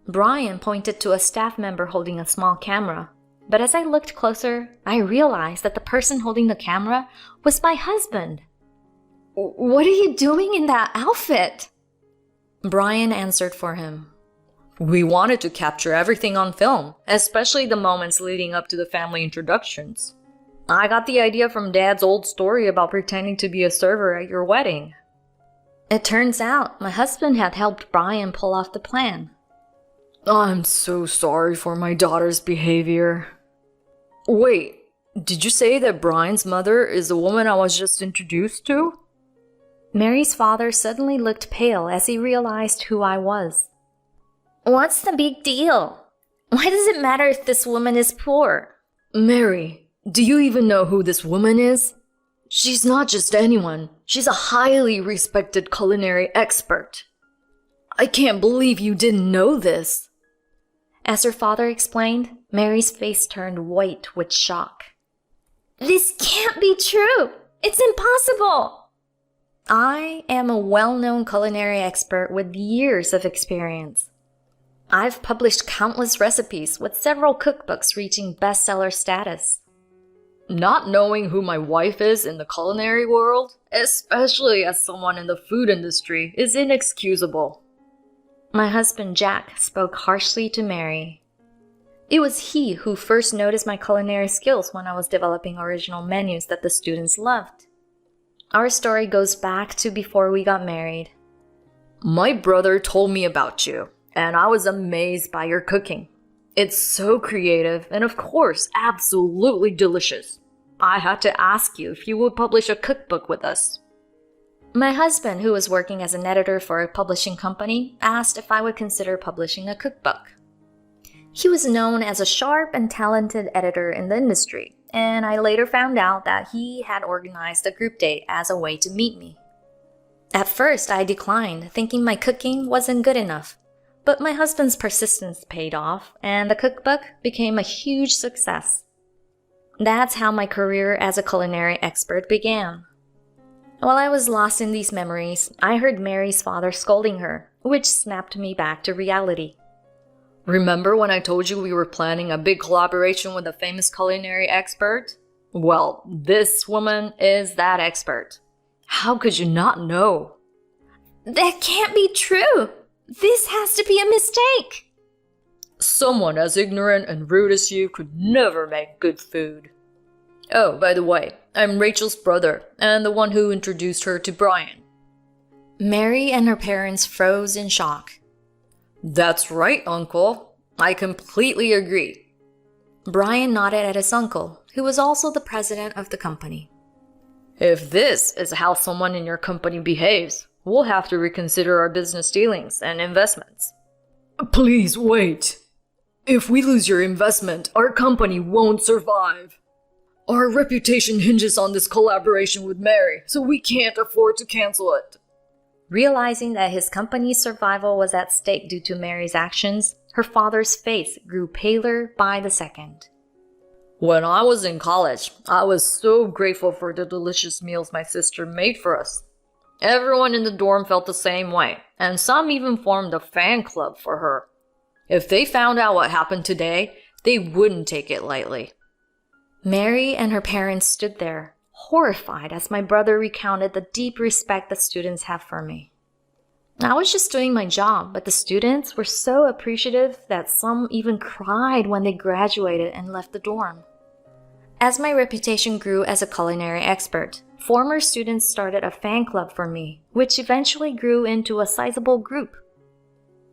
Brian pointed to a staff member holding a small camera, but as I looked closer, I realized that the person holding the camera was my husband. What are you doing in that outfit? Brian answered for him. We wanted to capture everything on film, especially the moments leading up to the family introductions. I got the idea from Dad's old story about pretending to be a server at your wedding. It turns out my husband had helped Brian pull off the plan. I'm so sorry for my daughter's behavior. Wait, did you say that Brian's mother is the woman I was just introduced to? Mary's father suddenly looked pale as he realized who I was. What's the big deal? Why does it matter if this woman is poor? Mary, do you even know who this woman is? She's not just anyone. She's a highly respected culinary expert. I can't believe you didn't know this. As her father explained, Mary's face turned white with shock. This can't be true! It's impossible! I am a well-known culinary expert with years of experience. I've published countless recipes with several cookbooks reaching bestseller status. Not knowing who my wife is in the culinary world, especially as someone in the food industry, is inexcusable. My husband Jack spoke harshly to Mary. It was he who first noticed my culinary skills when I was developing original menus that the students loved. Our story goes back to before we got married. My brother told me about you, and I was amazed by your cooking. It's so creative and, of course, absolutely delicious. I had to ask you if you would publish a cookbook with us. My husband, who was working as an editor for a publishing company, asked if I would consider publishing a cookbook. He was known as a sharp and talented editor in the industry, and I later found out that he had organized a group date as a way to meet me. At first, I declined, thinking my cooking wasn't good enough. But my husband's persistence paid off, and the cookbook became a huge success. That's how my career as a culinary expert began. While I was lost in these memories, I heard Mary's father scolding her, which snapped me back to reality. Remember when I told you we were planning a big collaboration with a famous culinary expert? Well, this woman is that expert. How could you not know? That can't be true! This has to be a mistake! Someone as ignorant and rude as you could never make good food. Oh, by the way, I'm Rachel's brother, and the one who introduced her to Brian. Mary and her parents froze in shock. That's right, Uncle. I completely agree. Brian nodded at his uncle, who was also the president of the company. If this is how someone in your company behaves, we'll have to reconsider our business dealings and investments. Please wait. If we lose your investment, our company won't survive. Our reputation hinges on this collaboration with Mary, so we can't afford to cancel it. Realizing that his company's survival was at stake due to Mary's actions, her father's face grew paler by the second. When I was in college, I was so grateful for the delicious meals my sister made for us. Everyone in the dorm felt the same way, and some even formed a fan club for her. If they found out what happened today, they wouldn't take it lightly. Mary and her parents stood there, horrified as my brother recounted the deep respect the students have for me. I was just doing my job, but the students were so appreciative that some even cried when they graduated and left the dorm. As my reputation grew as a culinary expert, former students started a fan club for me, which eventually grew into a sizable group.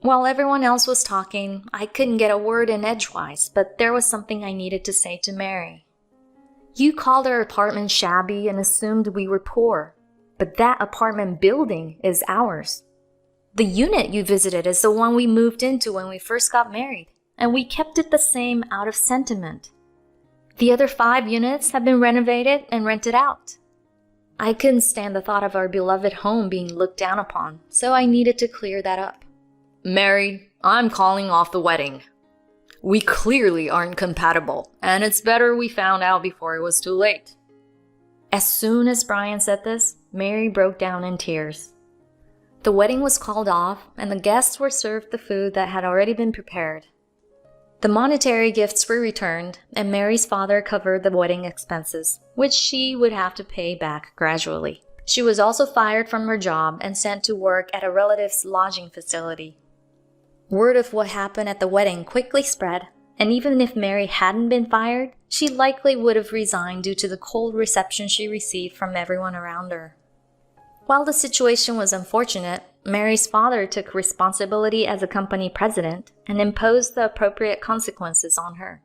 While everyone else was talking, I couldn't get a word in edgewise, but there was something I needed to say to Mary. You called our apartment shabby and assumed we were poor, but that apartment building is ours. The unit you visited is the one we moved into when we first got married, and we kept it the same out of sentiment. The other 5 units have been renovated and rented out. I couldn't stand the thought of our beloved home being looked down upon, so I needed to clear that up. Mary, I'm calling off the wedding. We clearly aren't compatible, and it's better we found out before it was too late. As soon as Brian said this, Mary broke down in tears. The wedding was called off, and the guests were served the food that had already been prepared. The monetary gifts were returned, and Mary's father covered the wedding expenses, which she would have to pay back gradually. She was also fired from her job and sent to work at a relative's lodging facility. Word of what happened at the wedding quickly spread, and even if Mary hadn't been fired, she likely would have resigned due to the cold reception she received from everyone around her. While the situation was unfortunate, Mary's father took responsibility as a company president and imposed the appropriate consequences on her.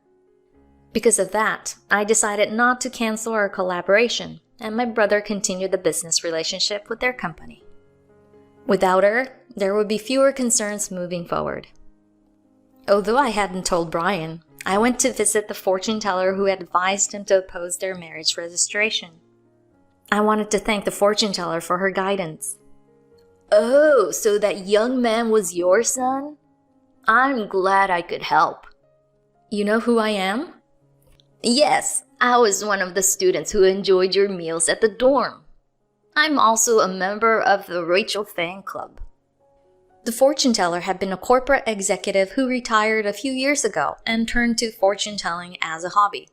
Because of that, I decided not to cancel our collaboration, and my brother continued the business relationship with their company. Without her, there would be fewer concerns moving forward. Although I hadn't told Brian, I went to visit the fortune teller who had advised him to oppose their marriage registration. I wanted to thank the fortune teller for her guidance. Oh, so that young man was your son? I'm glad I could help. You know who I am? Yes, I was one of the students who enjoyed your meals at the dorm. I'm also a member of the Rachel fan club. The fortune teller had been a corporate executive who retired a few years ago and turned to fortune telling as a hobby.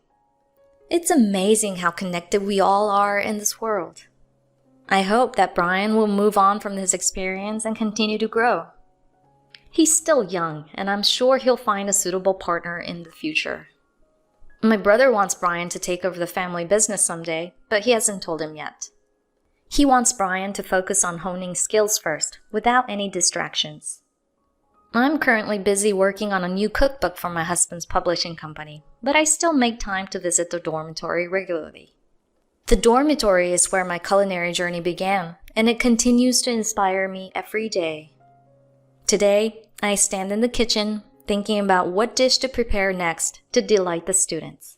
It's amazing how connected we all are in this world. I hope that Brian will move on from this experience and continue to grow. He's still young, and I'm sure he'll find a suitable partner in the future. My brother wants Brian to take over the family business someday, but he hasn't told him yet. He wants Brian to focus on honing skills first, without any distractions. I'm currently busy working on a new cookbook for my husband's publishing company, but I still make time to visit the dormitory regularly. The dormitory is where my culinary journey began, and it continues to inspire me every day. Today, I stand in the kitchen, thinking about what dish to prepare next to delight the students.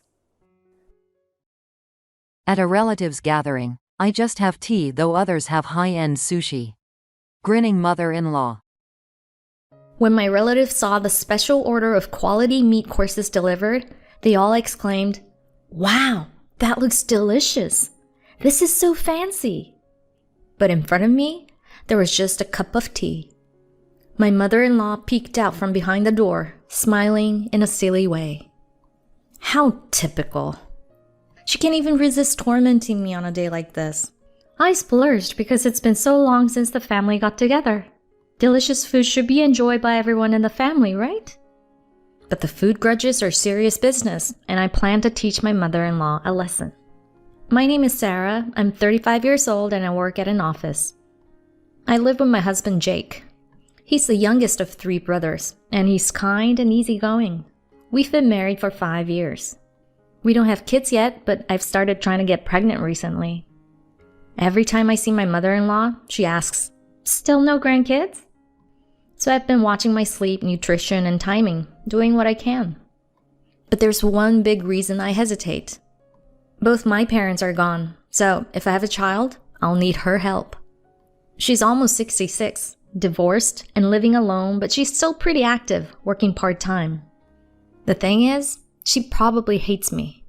At a relative's gathering, I just have tea though others have high-end sushi. Grinning mother-in-law. When my relatives saw the special order of quality meat courses delivered, they all exclaimed, "Wow, that looks delicious. This is so fancy." But in front of me, there was just a cup of tea. My mother-in-law peeked out from behind the door, smiling in a silly way. How typical. She can't even resist tormenting me on a day like this. I splurged because it's been so long since the family got together. Delicious food should be enjoyed by everyone in the family, right? But the food grudges are serious business, and I plan to teach my mother-in-law a lesson. My name is Sarah, I'm 35 years old, and I work at an office. I live with my husband Jake. He's the youngest of 3 brothers, and he's kind and easygoing. We've been married for 5 years. We don't have kids yet, but I've started trying to get pregnant recently. Every time I see my mother-in-law, she asks, "Still no grandkids?" So I've been watching my sleep, nutrition, and timing, doing what I can. But there's one big reason I hesitate. Both my parents are gone, so if I have a child, I'll need her help. She's almost 66, divorced, and living alone, but she's still pretty active, working part-time. The thing is, she probably hates me.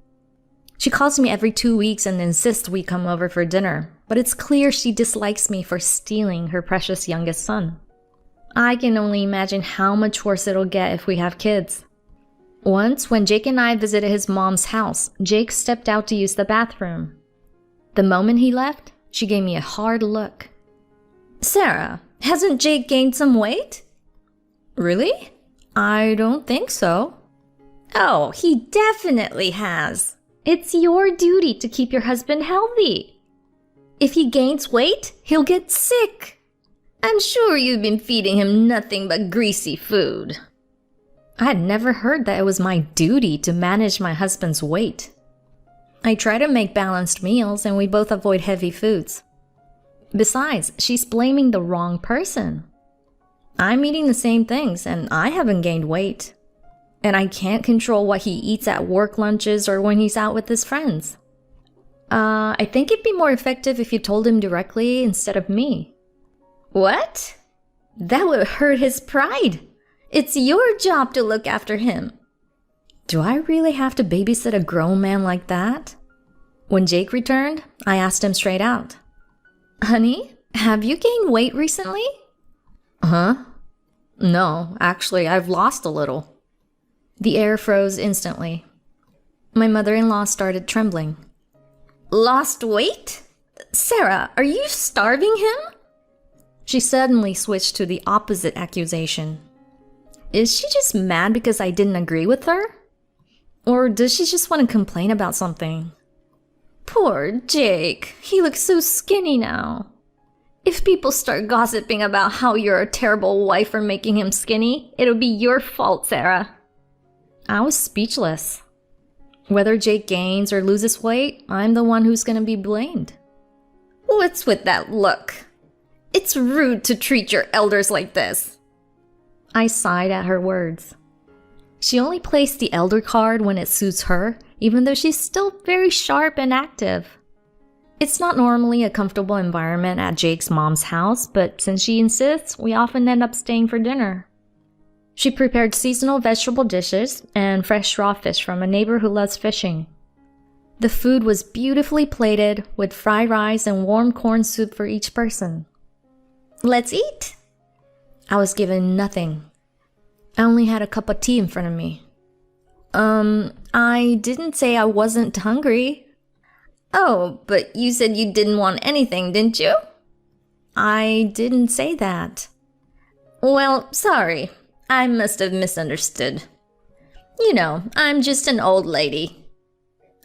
She calls me every 2 weeks and insists we come over for dinner, but it's clear she dislikes me for stealing her precious youngest son. I can only imagine how much worse it'll get if we have kids. Once, when Jake and I visited his mom's house, Jake stepped out to use the bathroom. The moment he left, she gave me a hard look. "Sarah, hasn't Jake gained some weight?" "Really? I don't think so." "Oh, he definitely has. It's your duty to keep your husband healthy. If he gains weight, he'll get sick. I'm sure you've been feeding him nothing but greasy food." I had never heard that it was my duty to manage my husband's weight. I try to make balanced meals and we both avoid heavy foods. Besides, she's blaming the wrong person. I'm eating the same things and I haven't gained weight. And I can't control what he eats at work lunches or when he's out with his friends. I think it'd be more effective if you told him directly instead of me. "What? That would hurt his pride. It's your job to look after him." Do I really have to babysit a grown man like that? When Jake returned, I asked him straight out, "Honey, have you gained weight recently?" "Huh? No, actually, I've lost a little." The air froze instantly. My mother-in-law started trembling. "Lost weight? Sarah, are you starving him?" She suddenly switched to the opposite accusation. Is she just mad because I didn't agree with her? Or does she just want to complain about something? "Poor Jake, he looks so skinny now. If people start gossiping about how you're a terrible wife for making him skinny, it'll be your fault, Sarah." I was speechless. Whether Jake gains or loses weight, I'm the one who's gonna be blamed. "What's with that look? It's rude to treat your elders like this." I sighed at her words. She only plays the elder card when it suits her, even though she's still very sharp and active. It's not normally a comfortable environment at Jake's mom's house, but since she insists, we often end up staying for dinner. She prepared seasonal vegetable dishes and fresh raw fish from a neighbor who loves fishing. The food was beautifully plated with fried rice and warm corn soup for each person. "Let's eat." I was given nothing. I only had a cup of tea in front of me. I didn't say I wasn't hungry." "Oh, but you said you didn't want anything, didn't you?" "I didn't say that." "Well, sorry. I must have misunderstood. You know, I'm just an old lady."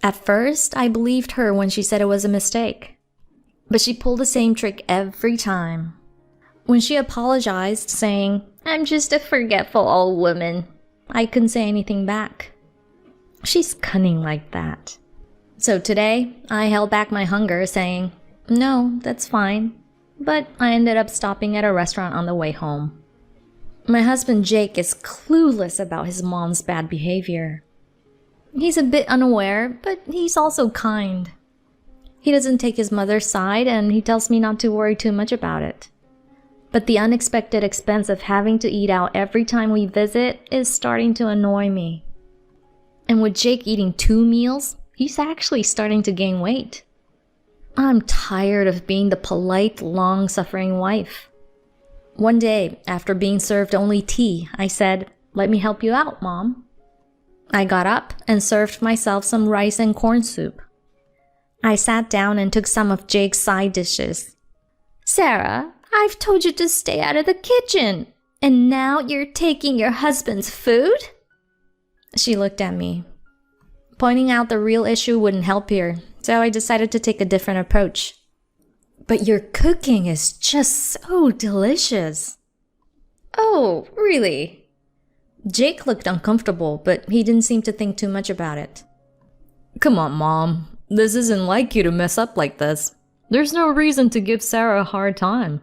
At first, I believed her when she said it was a mistake. But she pulled the same trick every time. When she apologized, saying, "I'm just a forgetful old woman," I couldn't say anything back. She's cunning like that. So today, I held back my hunger, saying, "No, that's fine." But I ended up stopping at a restaurant on the way home. My husband Jake is clueless about his mom's bad behavior. He's a bit unaware, but he's also kind. He doesn't take his mother's side, and he tells me not to worry too much about it. But the unexpected expense of having to eat out every time we visit is starting to annoy me. And with Jake eating 2 meals, he's actually starting to gain weight. I'm tired of being the polite, long-suffering wife. One day, after being served only tea, I said, "Let me help you out, Mom." I got up and served myself some rice and corn soup. I sat down and took some of Jake's side dishes. "Sarah, I've told you to stay out of the kitchen, and now you're taking your husband's food?" She looked at me. Pointing out the real issue wouldn't help here, so I decided to take a different approach. "But your cooking is just so delicious." "Oh, really?" Jake looked uncomfortable, but he didn't seem to think too much about it. "Come on, Mom. This isn't like you to mess up like this. There's no reason to give Sarah a hard time.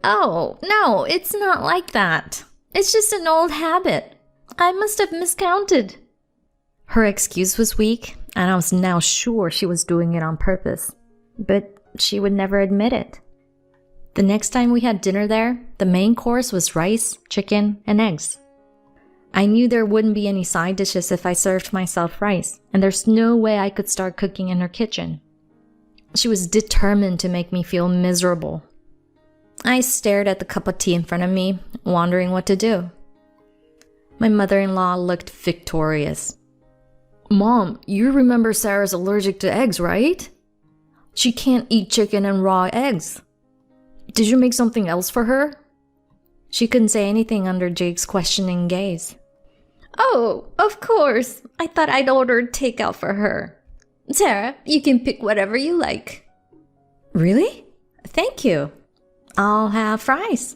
Oh, no, it's not like that. It's just an old habit. I must have miscounted. Her excuse was weak, and I was now sure she was doing it on purpose. But she would never admit it. The next time we had dinner there, the main course was rice, chicken, and eggs. I knew there wouldn't be any side dishes if I served myself rice, and there's no way I could start cooking in her kitchen. She was determined to make me feel miserable. I stared at the cup of tea in front of me, wondering what to do. My mother-in-law looked victorious. Mom, you remember Sarah's allergic to eggs, right? She can't eat chicken and raw eggs. Did you make something else for her? She couldn't say anything under Jake's questioning gaze. Oh, of course. I thought I'd ordered takeout for her. Sarah, you can pick whatever you like. Really? Thank you. I'll have fries.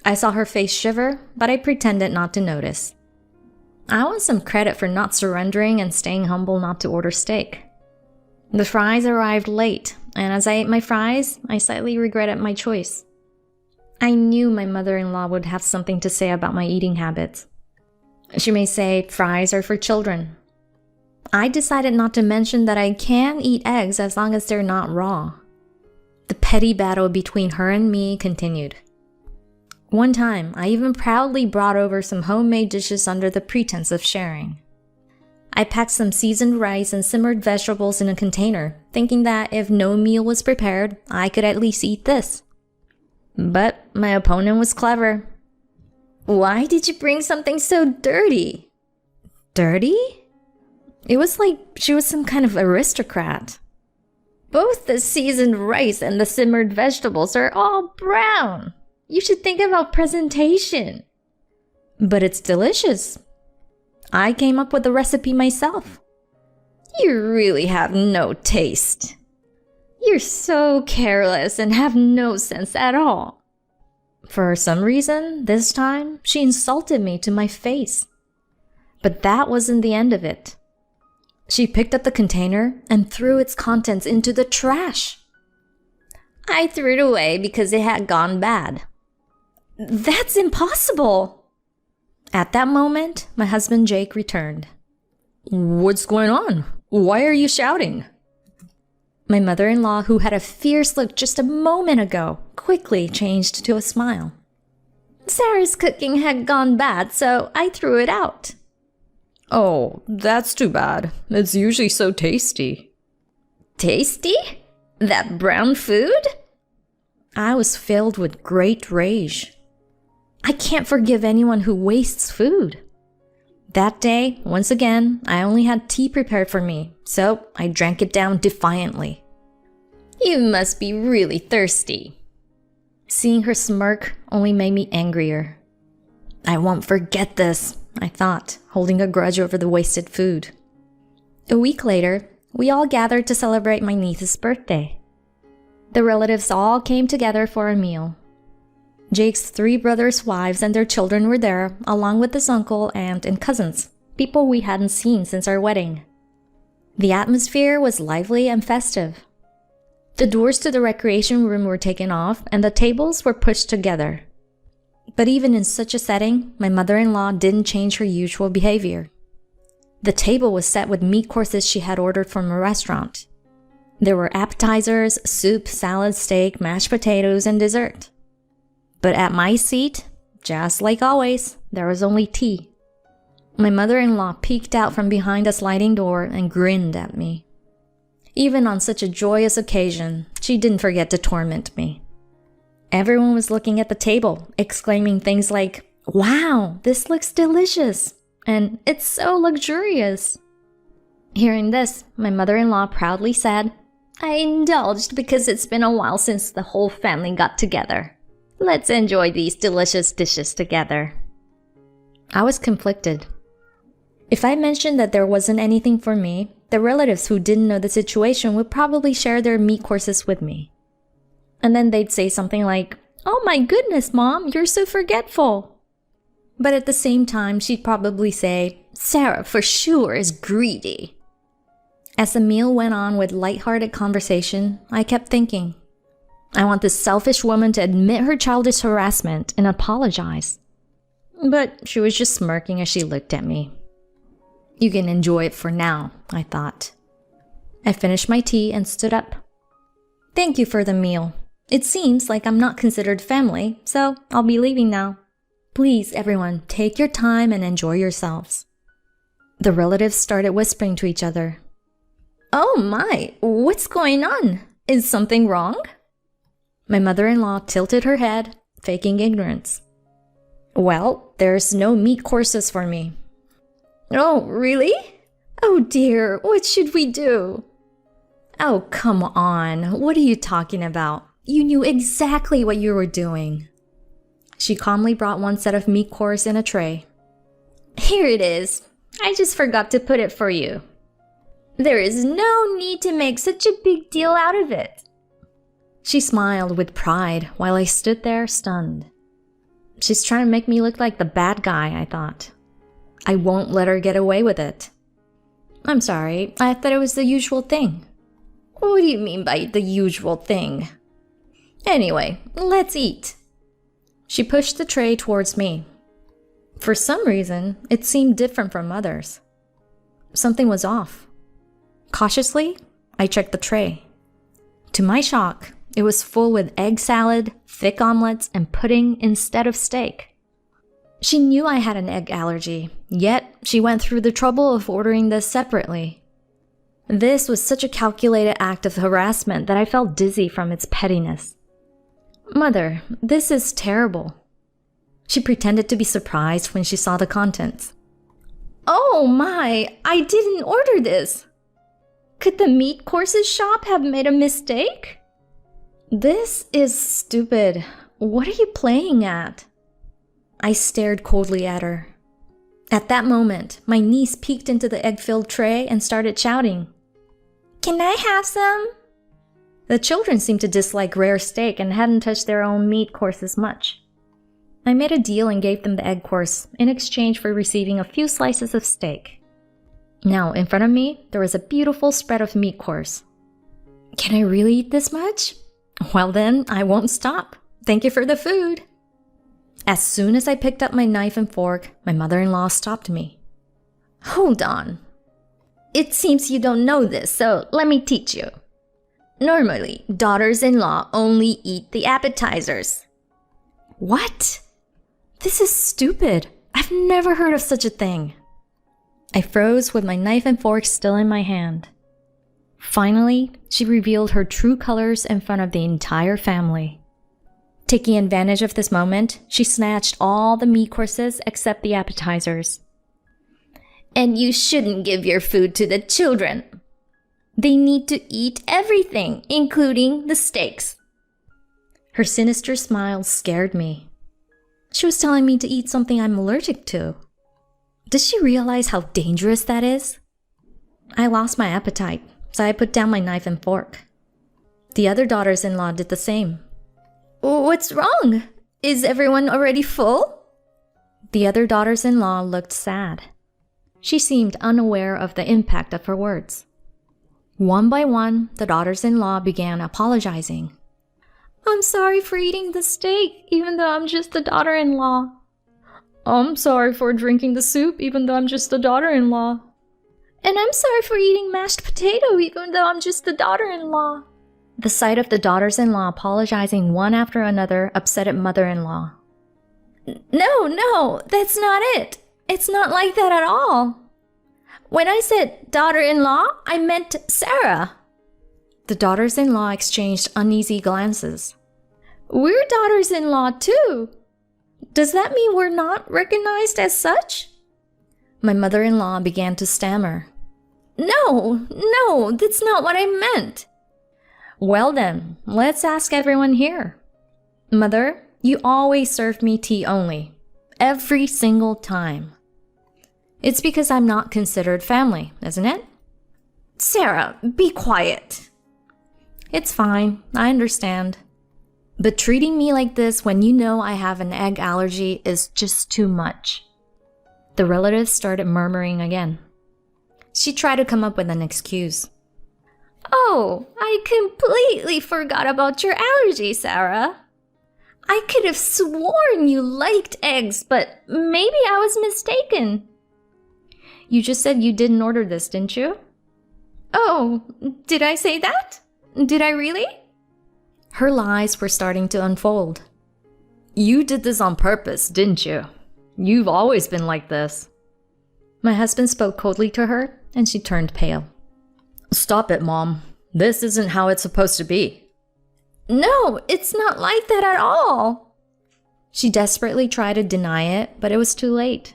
I saw her face shiver, but I pretended not to notice. I want some credit for not surrendering and staying humble not to order steak. The fries arrived late, and as I ate my fries, I slightly regretted my choice. I knew my mother-in-law would have something to say about my eating habits. She may say fries are for children. I decided not to mention that I can eat eggs as long as they're not raw. The petty battle between her and me continued. One time, I even proudly brought over some homemade dishes under the pretense of sharing. I packed some seasoned rice and simmered vegetables in a container, thinking that if no meal was prepared, I could at least eat this. But my opponent was clever. Why did you bring something so dirty? Dirty? It was like she was some kind of aristocrat. Both the seasoned rice and the simmered vegetables are all brown. You should think about presentation. But it's delicious. I came up with the recipe myself. You really have no taste. You're so careless and have no sense at all. For some reason, this time, she insulted me to my face. But that wasn't the end of it. She picked up the container and threw its contents into the trash. I threw it away because it had gone bad. That's impossible! At that moment, my husband Jake returned. What's going on? Why are you shouting? My mother-in-law, who had a fierce look just a moment ago, quickly changed to a smile. Sarah's cooking had gone bad, so I threw it out. Oh, that's too bad. It's usually so tasty. Tasty? That brown food? I was filled with great rage. I can't forgive anyone who wastes food. That day, once again, I only had tea prepared for me, so I drank it down defiantly. You must be really thirsty. Seeing her smirk only made me angrier. I won't forget this, I thought, holding a grudge over the wasted food. A week later, we all gathered to celebrate my niece's birthday. The relatives all came together for a meal. Jake's 3 brothers' wives and their children were there, along with his uncle, aunt, and cousins, people we hadn't seen since our wedding. The atmosphere was lively and festive. The doors to the recreation room were taken off and the tables were pushed together. But even in such a setting, my mother-in-law didn't change her usual behavior. The table was set with meat courses she had ordered from a restaurant. There were appetizers, soup, salad, steak, mashed potatoes, and dessert. But at my seat, just like always, there was only tea. My mother-in-law peeked out from behind a sliding door and grinned at me. Even on such a joyous occasion, she didn't forget to torment me. Everyone was looking at the table, exclaiming things like, "Wow, this looks delicious," and "It's so luxurious." Hearing this, my mother-in-law proudly said, "I indulged because it's been a while since the whole family got together. Let's enjoy these delicious dishes together." I was conflicted. If I mentioned that there wasn't anything for me, the relatives who didn't know the situation would probably share their meat courses with me. And then they'd say something like, "Oh my goodness, Mom, you're so forgetful." But at the same time, she'd probably say, "Sarah for sure is greedy." As the meal went on with lighthearted conversation, I kept thinking, I want this selfish woman to admit her childish harassment and apologize. But she was just smirking as she looked at me. You can enjoy it for now, I thought. I finished my tea and stood up. Thank you for the meal. It seems like I'm not considered family, so I'll be leaving now. Please, everyone, take your time and enjoy yourselves. The relatives started whispering to each other. Oh my, what's going on? Is something wrong? My mother-in-law tilted her head, faking ignorance. Well, there's no meat courses for me. Oh, really? Oh dear, what should we do? Oh, come on, what are you talking about? You knew exactly what you were doing. She calmly brought one set of meat course in a tray. Here it is. I just forgot to put it for you. There is no need to make such a big deal out of it. She smiled with pride while I stood there stunned. She's trying to make me look like the bad guy, I thought. I won't let her get away with it. I'm sorry, I thought it was the usual thing. What do you mean by the usual thing? Anyway, let's eat. She pushed the tray towards me. For some reason, it seemed different from others. Something was off. Cautiously, I checked the tray. To my shock, it was full with egg salad, thick omelets, and pudding instead of steak. She knew I had an egg allergy, yet she went through the trouble of ordering this separately. This was such a calculated act of harassment that I felt dizzy from its pettiness. Mother, this is terrible. She pretended to be surprised when she saw the contents. Oh my, I didn't order this. Could the meat courses shop have made a mistake? This is stupid. What are you playing at? I stared coldly at her. At that moment, my niece peeked into the egg-filled tray and started shouting. Can I have some? The children seemed to dislike rare steak and hadn't touched their own meat courses much. I made a deal and gave them the egg course in exchange for receiving a few slices of steak. Now, in front of me, there was a beautiful spread of meat course. Can I really eat this much? Well then, I won't stop. Thank you for the food. As soon as I picked up my knife and fork, my mother-in-law stopped me. Hold on. It seems you don't know this, so let me teach you. Normally, daughters-in-law only eat the appetizers. What? This is stupid. I've never heard of such a thing. I froze with my knife and fork still in my hand. Finally, she revealed her true colors in front of the entire family. Taking advantage of this moment, she snatched all the meat courses except the appetizers. And you shouldn't give your food to the children. They need to eat everything, including the steaks. Her sinister smile scared me. She was telling me to eat something I'm allergic to. Does she realize how dangerous that is? I lost my appetite, so I put down my knife and fork. The other daughters-in-law did the same. What's wrong? Is everyone already full? The other daughters-in-law looked sad. She seemed unaware of the impact of her words. One by one, the daughters-in-law began apologizing. I'm sorry for eating the steak, even though I'm just the daughter-in-law. I'm sorry for drinking the soup, even though I'm just the daughter-in-law. And I'm sorry for eating mashed potato, even though I'm just the daughter-in-law. The sight of the daughters-in-law apologizing one after another upset mother-in-law. No, that's not it. It's not like that at all. When I said daughter-in-law, I meant Sarah. The daughters-in-law exchanged uneasy glances. We're daughters-in-law too. Does that mean we're not recognized as such? My mother-in-law began to stammer. No, that's not what I meant. Well then, let's ask everyone here. Mother, you always served me tea only. Every single time. It's because I'm not considered family, isn't it? Sarah, be quiet. It's fine, I understand. But treating me like this when you know I have an egg allergy is just too much. The relatives started murmuring again. She tried to come up with an excuse. Oh, I completely forgot about your allergy, Sarah. I could have sworn you liked eggs, but maybe I was mistaken. You just said you didn't order this, didn't you? Oh, did I say that? Did I really? Her lies were starting to unfold. You did this on purpose, didn't you? You've always been like this. My husband spoke coldly to her, and she turned pale. Stop it, Mom. This isn't how it's supposed to be. No, it's not like that at all. She desperately tried to deny it, but it was too late.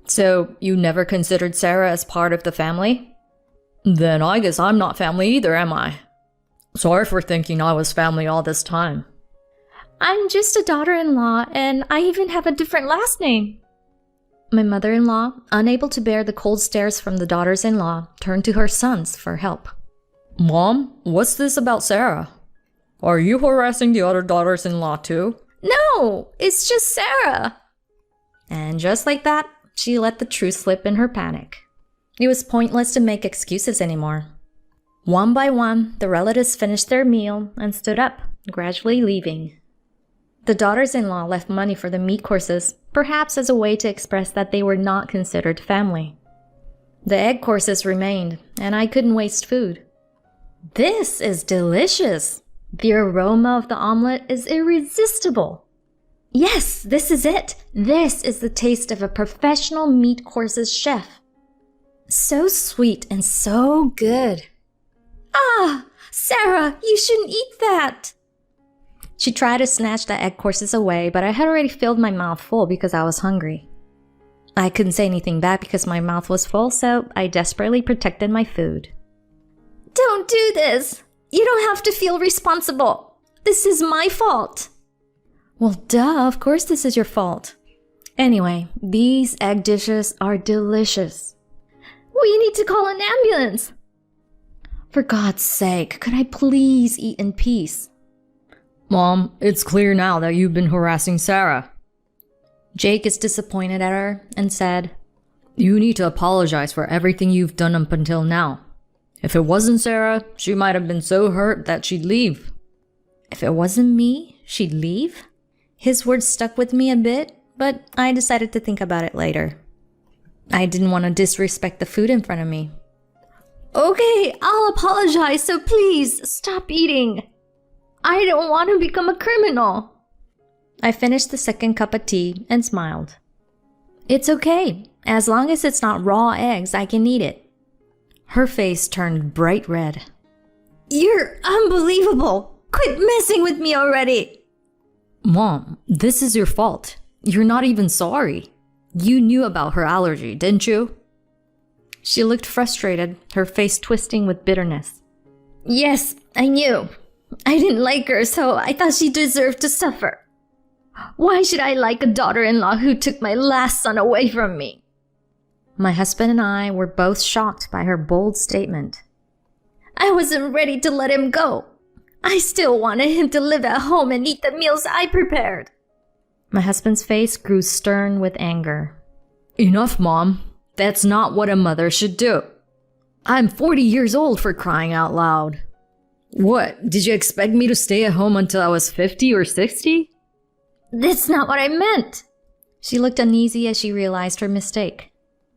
So, you never considered Sarah as part of the family? Then I guess I'm not family either, am I? Sorry for thinking I was family all this time. I'm just a daughter-in-law, and I even have a different last name. My mother-in-law, unable to bear the cold stares from the daughters-in-law, turned to her sons for help. Mom, what's this about Sarah? Are you harassing the other daughters-in-law too? No, it's just Sarah. And just like that, she let the truth slip in her panic. It was pointless to make excuses anymore. One by one, the relatives finished their meal and stood up, gradually leaving. The daughters-in-law left money for the meat courses, perhaps as a way to express that they were not considered family. The egg courses remained, and I couldn't waste food. This is delicious. The aroma of the omelet is irresistible. Yes, this is it. This is the taste of a professional meat courses chef. So sweet and so good. Ah, Sarah, you shouldn't eat that. She tried to snatch the egg courses away, but I had already filled my mouth full because I was hungry. I couldn't say anything back because my mouth was full, so I desperately protected my food. Don't do this! You don't have to feel responsible. This is my fault. Well, duh, of course this is your fault. Anyway, these egg dishes are delicious. We need to call an ambulance. For God's sake, could I please eat in peace? Mom, it's clear now that you've been harassing Sarah. Jake is disappointed at her and said, You need to apologize for everything you've done up until now. If it wasn't Sarah, she might have been so hurt that she'd leave. If it wasn't me, she'd leave? His words stuck with me a bit, but I decided to think about it later. I didn't want to disrespect the food in front of me. Okay, I'll apologize, so please stop eating. I don't want to become a criminal. I finished the second cup of tea and smiled. It's okay. As long as it's not raw eggs, I can eat it. Her face turned bright red. You're unbelievable. Quit messing with me already. Mom, this is your fault. You're not even sorry. You knew about her allergy, didn't you? She looked frustrated, her face twisting with bitterness. Yes, I knew. I didn't like her, so I thought she deserved to suffer. Why should I like a daughter-in-law who took my last son away from me? My husband and I were both shocked by her bold statement. I wasn't ready to let him go. I still wanted him to live at home and eat the meals I prepared. My husband's face grew stern with anger. Enough, Mom. That's not what a mother should do. I'm 40 years old, for crying out loud. What, did you expect me to stay at home until I was 50 or 60? That's not what I meant. She looked uneasy as she realized her mistake.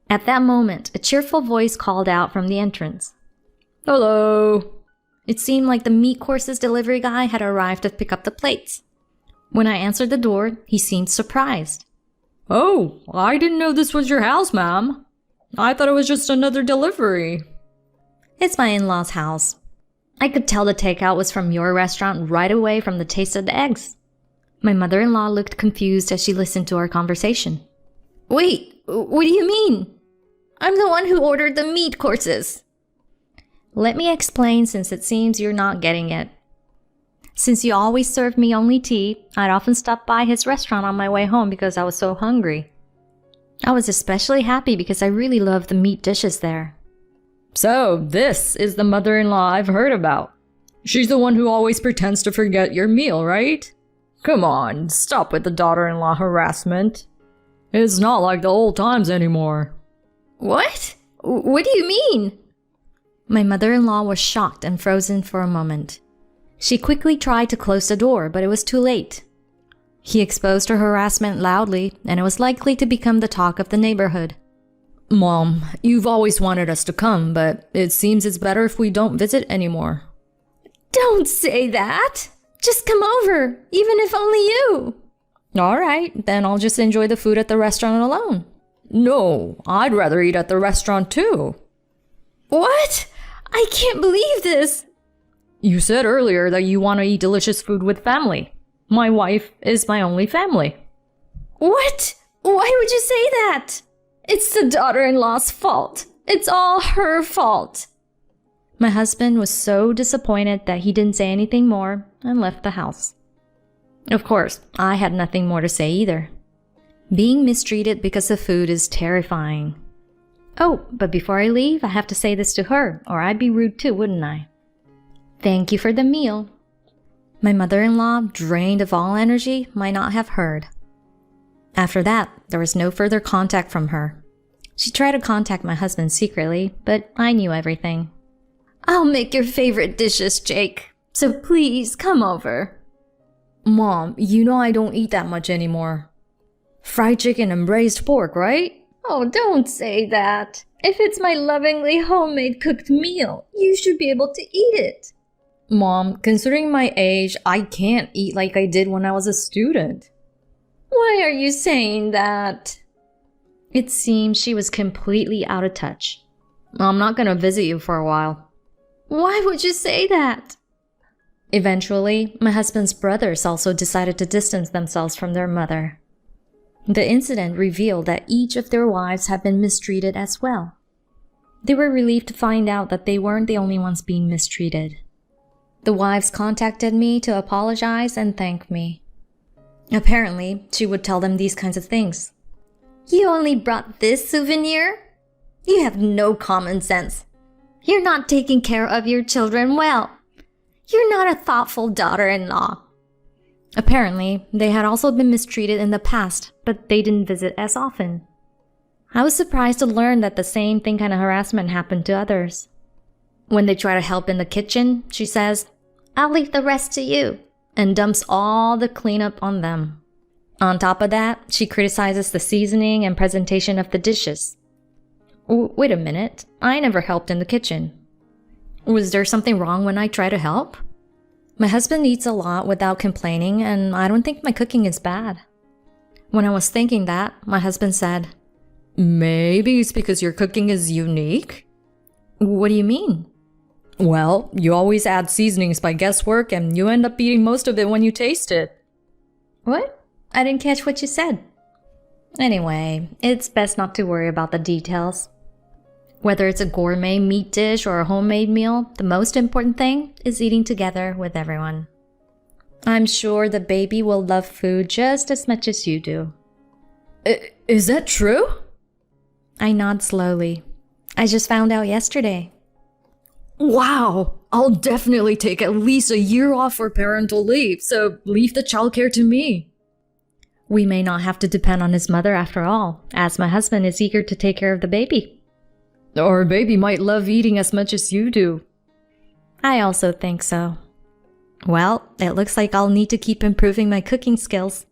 At that moment, a cheerful voice called out from the entrance. Hello. It seemed like the meat courses delivery guy had arrived to pick up the plates. When I answered the door, he seemed surprised. Oh, I didn't know this was your house, ma'am. I thought it was just another delivery. It's my in-laws' house. I could tell the takeout was from your restaurant right away from the taste of the eggs. My mother-in-law looked confused as she listened to our conversation. Wait, what do you mean? I'm the one who ordered the meat courses. Let me explain, since it seems you're not getting it. Since you always served me only tea, I'd often stop by his restaurant on my way home because I was so hungry. I was especially happy because I really loved the meat dishes there. So, this is the mother-in-law I've heard about. She's the one who always pretends to forget your meal, right? Come on, stop with the daughter-in-law harassment. It's not like the old times anymore. What? What do you mean? My mother-in-law was shocked and frozen for a moment. She quickly tried to close the door, but it was too late. He exposed her harassment loudly, and it was likely to become the talk of the neighborhood. Mom, you've always wanted us to come, but it seems it's better if we don't visit anymore. Don't say that! Just come over, even if only you! All right, then I'll just enjoy the food at the restaurant alone. No, I'd rather eat at the restaurant too. What? I can't believe this! You said earlier that you want to eat delicious food with family. My wife is my only family. What? Why would you say that? It's the daughter-in-law's fault. It's all her fault. My husband was so disappointed that he didn't say anything more and left the house. Of course, I had nothing more to say either. Being mistreated because of food is terrifying. Oh, but before I leave, I have to say this to her, or I'd be rude too, wouldn't I? Thank you for the meal. My mother-in-law, drained of all energy, might not have heard. After that, there was no further contact from her. She tried to contact my husband secretly, but I knew everything. I'll make your favorite dishes, Jake. So please, come over. Mom, you know I don't eat that much anymore. Fried chicken and braised pork, right? Oh, don't say that. If it's my lovingly homemade cooked meal, you should be able to eat it. Mom, considering my age, I can't eat like I did when I was a student. Why are you saying that? It seems she was completely out of touch. I'm not gonna visit you for a while. Why would you say that? Eventually, my husband's brothers also decided to distance themselves from their mother. The incident revealed that each of their wives had been mistreated as well. They were relieved to find out that they weren't the only ones being mistreated. The wives contacted me to apologize and thank me. Apparently, she would tell them these kinds of things. You only brought this souvenir? You have no common sense. You're not taking care of your children well. You're not a thoughtful daughter-in-law. Apparently, they had also been mistreated in the past, but they didn't visit as often. I was surprised to learn that the same thing kind of harassment happened to others. When they try to help in the kitchen, she says, I'll leave the rest to you, and dumps all the cleanup on them. On top of that, she criticizes the seasoning and presentation of the dishes. Wait a minute, I never helped in the kitchen. Was there something wrong when I try to help? My husband eats a lot without complaining, and I don't think my cooking is bad. When I was thinking that, my husband said, Maybe it's because your cooking is unique? What do you mean? Well, you always add seasonings by guesswork, and you end up eating most of it when you taste it. What? I didn't catch what you said. Anyway, it's best not to worry about the details. Whether it's a gourmet meat dish or a homemade meal, the most important thing is eating together with everyone. I'm sure the baby will love food just as much as you do. Is that true? I nod slowly. I just found out yesterday. Wow! I'll definitely take at least a year off for parental leave, so leave the childcare to me. We may not have to depend on his mother after all, as my husband is eager to take care of the baby. Our baby might love eating as much as you do. I also think so. Well, it looks like I'll need to keep improving my cooking skills.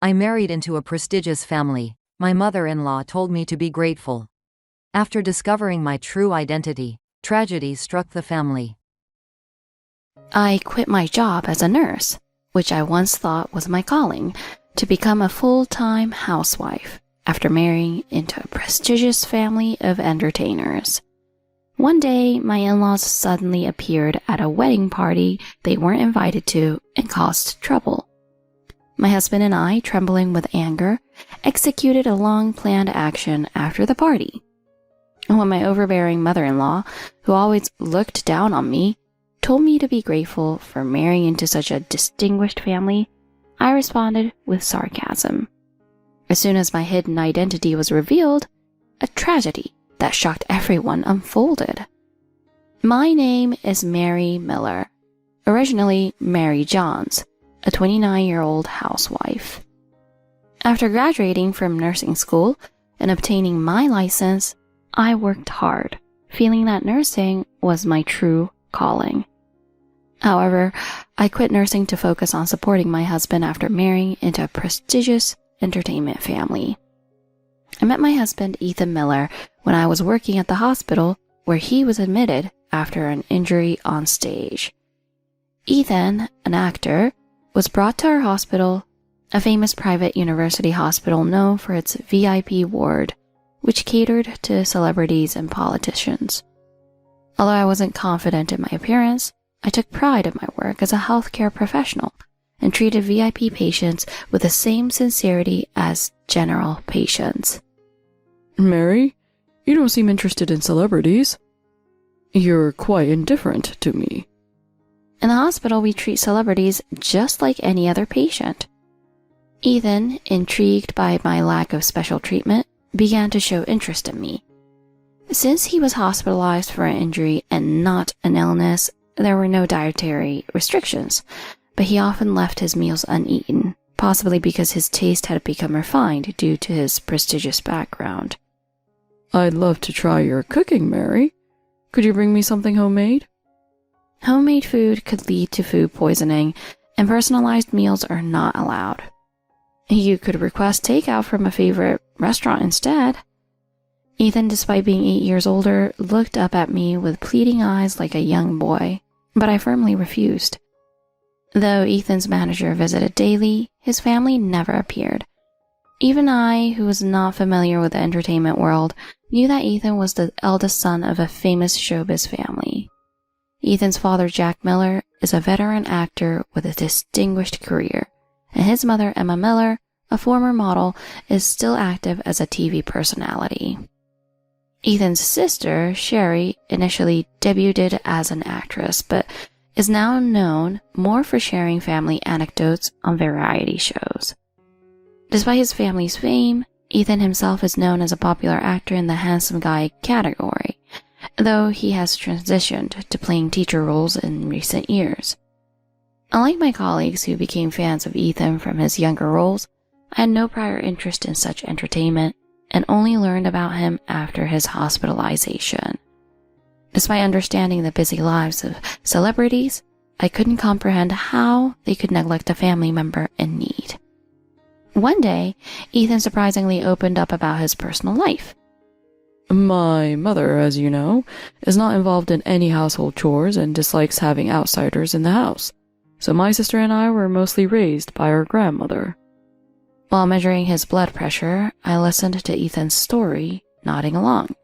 I married into a prestigious family. My mother-in-law told me to be grateful. After discovering my true identity, tragedy struck the family. I quit my job as a nurse, which I once thought was my calling, to become a full-time housewife after marrying into a prestigious family of entertainers. One day, my in-laws suddenly appeared at a wedding party they weren't invited to and caused trouble. My husband and I, trembling with anger, executed a long-planned action after the party. When my overbearing mother-in-law, who always looked down on me, told me to be grateful for marrying into such a distinguished family, I responded with sarcasm. As soon as my hidden identity was revealed, a tragedy that shocked everyone unfolded. My name is Mary Miller, originally Mary Johns, a 29-year-old housewife. After graduating from nursing school, and obtaining my license, I worked hard, feeling that nursing was my true calling. However, I quit nursing to focus on supporting my husband after marrying into a prestigious entertainment family. I met my husband, Ethan Miller, when I was working at the hospital where he was admitted after an injury on stage. Ethan, an actor, was brought to our hospital, a famous private university hospital known for its VIP ward, which catered to celebrities and politicians. Although I wasn't confident in my appearance, I took pride in my work as a healthcare professional and treated VIP patients with the same sincerity as general patients. Mary, you don't seem interested in celebrities. You're quite indifferent to me. In the hospital, we treat celebrities just like any other patient. Ethan, intrigued by my lack of special treatment, began to show interest in me. Since he was hospitalized for an injury and not an illness, there were no dietary restrictions, but he often left his meals uneaten, possibly because his taste had become refined due to his prestigious background. I'd love to try your cooking, Mary. Could you bring me something homemade? Homemade food could lead to food poisoning, and personalized meals are not allowed. You could request takeout from a favorite restaurant instead. Ethan, despite being 8 years older, looked up at me with pleading eyes like a young boy, but I firmly refused. Though Ethan's manager visited daily, his family never appeared. Even I, who was not familiar with the entertainment world, knew that Ethan was the eldest son of a famous showbiz family. Ethan's father, Jack Miller, is a veteran actor with a distinguished career, and his mother, Emma Miller, a former model, is still active as a TV personality. Ethan's sister, Sherry, initially debuted as an actress, but is now known more for sharing family anecdotes on variety shows. Despite his family's fame, Ethan himself is known as a popular actor in the handsome guy category, though he has transitioned to playing teacher roles in recent years. Unlike my colleagues who became fans of Ethan from his younger roles, I had no prior interest in such entertainment and only learned about him after his hospitalization. Despite understanding the busy lives of celebrities, I couldn't comprehend how they could neglect a family member in need. One day, Ethan surprisingly opened up about his personal life. My mother, as you know, is not involved in any household chores and dislikes having outsiders in the house, so my sister and I were mostly raised by our grandmother. While measuring his blood pressure, I listened to Ethan's story, nodding along.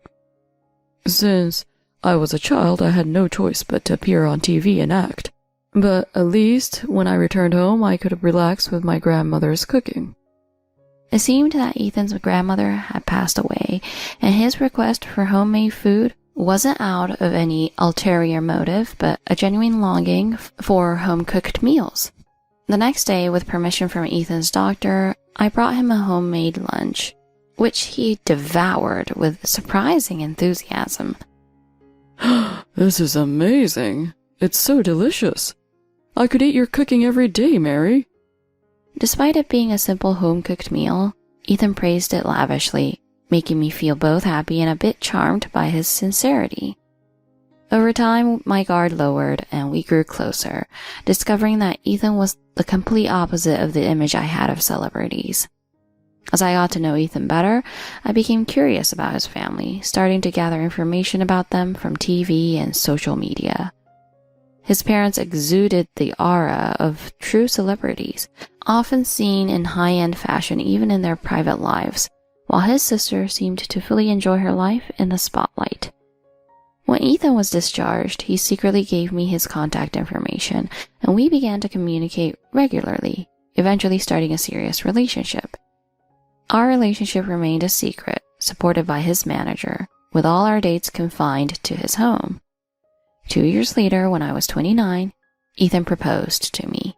Since I was a child, I had no choice but to appear on TV and act. But at least, when I returned home, I could relax with my grandmother's cooking. It seemed that Ethan's grandmother had passed away, and his request for homemade food wasn't out of any ulterior motive, but a genuine longing for home-cooked meals. The next day, with permission from Ethan's doctor, I brought him a homemade lunch, which he devoured with surprising enthusiasm. This is amazing. It's so delicious. I could eat your cooking every day, Mary. Despite it being a simple home-cooked meal, Ethan praised it lavishly, making me feel both happy and a bit charmed by his sincerity. Over time, my guard lowered and we grew closer, discovering that Ethan was the complete opposite of the image I had of celebrities. As I got to know Ethan better, I became curious about his family, starting to gather information about them from TV and social media. His parents exuded the aura of true celebrities, often seen in high-end fashion even in their private lives, while his sister seemed to fully enjoy her life in the spotlight. When Ethan was discharged, he secretly gave me his contact information, and we began to communicate regularly, eventually starting a serious relationship. Our relationship remained a secret, supported by his manager, with all our dates confined to his home. 2 years later, when I was 29, Ethan proposed to me.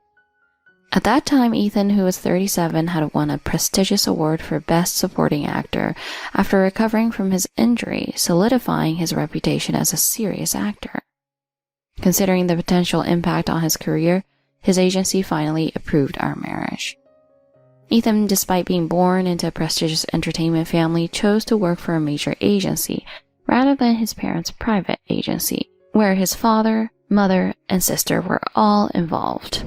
At that time, Ethan, who was 37, had won a prestigious award for Best Supporting Actor after recovering from his injury, solidifying his reputation as a serious actor. Considering the potential impact on his career, his agency finally approved our marriage. Ethan, despite being born into a prestigious entertainment family, chose to work for a major agency rather than his parents' private agency, where his father, mother, and sister were all involved.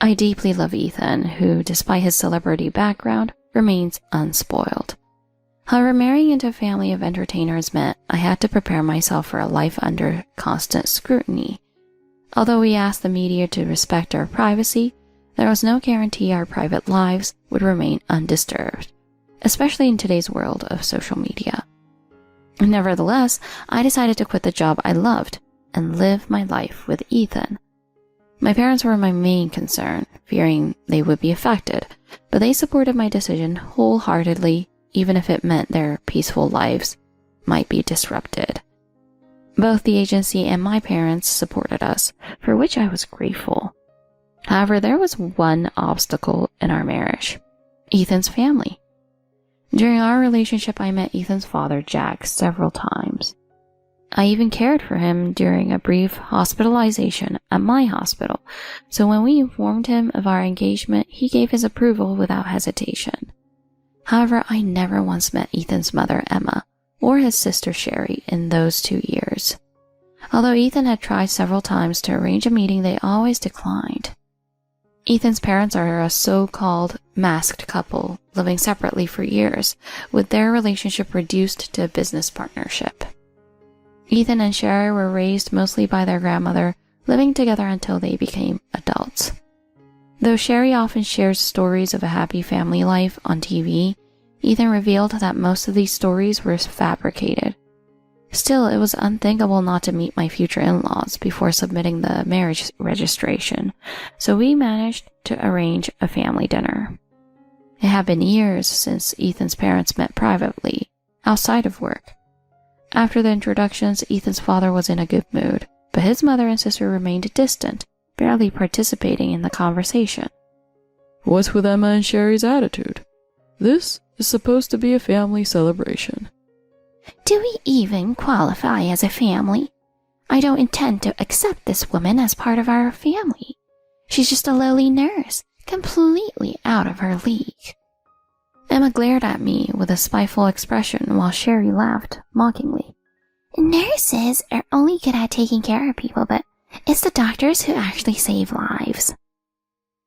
I deeply love Ethan, who, despite his celebrity background, remains unspoiled. However, marrying into a family of entertainers meant I had to prepare myself for a life under constant scrutiny. Although we asked the media to respect our privacy, there was no guarantee our private lives would remain undisturbed, especially in today's world of social media. Nevertheless, I decided to quit the job I loved and live my life with Ethan. My parents were my main concern, fearing they would be affected, but they supported my decision wholeheartedly, even if it meant their peaceful lives might be disrupted. Both the agency and my parents supported us, for which I was grateful. However, there was one obstacle in our marriage: Ethan's family. During our relationship, I met Ethan's father, Jack, several times. I even cared for him during a brief hospitalization at my hospital, so when we informed him of our engagement, he gave his approval without hesitation. However, I never once met Ethan's mother, Emma, or his sister, Sherry, in those 2 years. Although Ethan had tried several times to arrange a meeting, they always declined. Ethan's parents are a so-called masked couple, living separately for years, with their relationship reduced to a business partnership. Ethan and Sherry were raised mostly by their grandmother, living together until they became adults. Though Sherry often shares stories of a happy family life on TV, Ethan revealed that most of these stories were fabricated. Still, it was unthinkable not to meet my future in-laws before submitting the marriage registration, so we managed to arrange a family dinner. It had been years since Ethan's parents met privately, outside of work. After the introductions, Ethan's father was in a good mood, but his mother and sister remained distant, barely participating in the conversation. What's with Emma and Sherry's attitude? This is supposed to be a family celebration. Do we even qualify as a family? I don't intend to accept this woman as part of our family. She's just a lowly nurse, completely out of her league. Emma glared at me with a spiteful expression while Sherry laughed mockingly. Nurses are only good at taking care of people, but it's the doctors who actually save lives.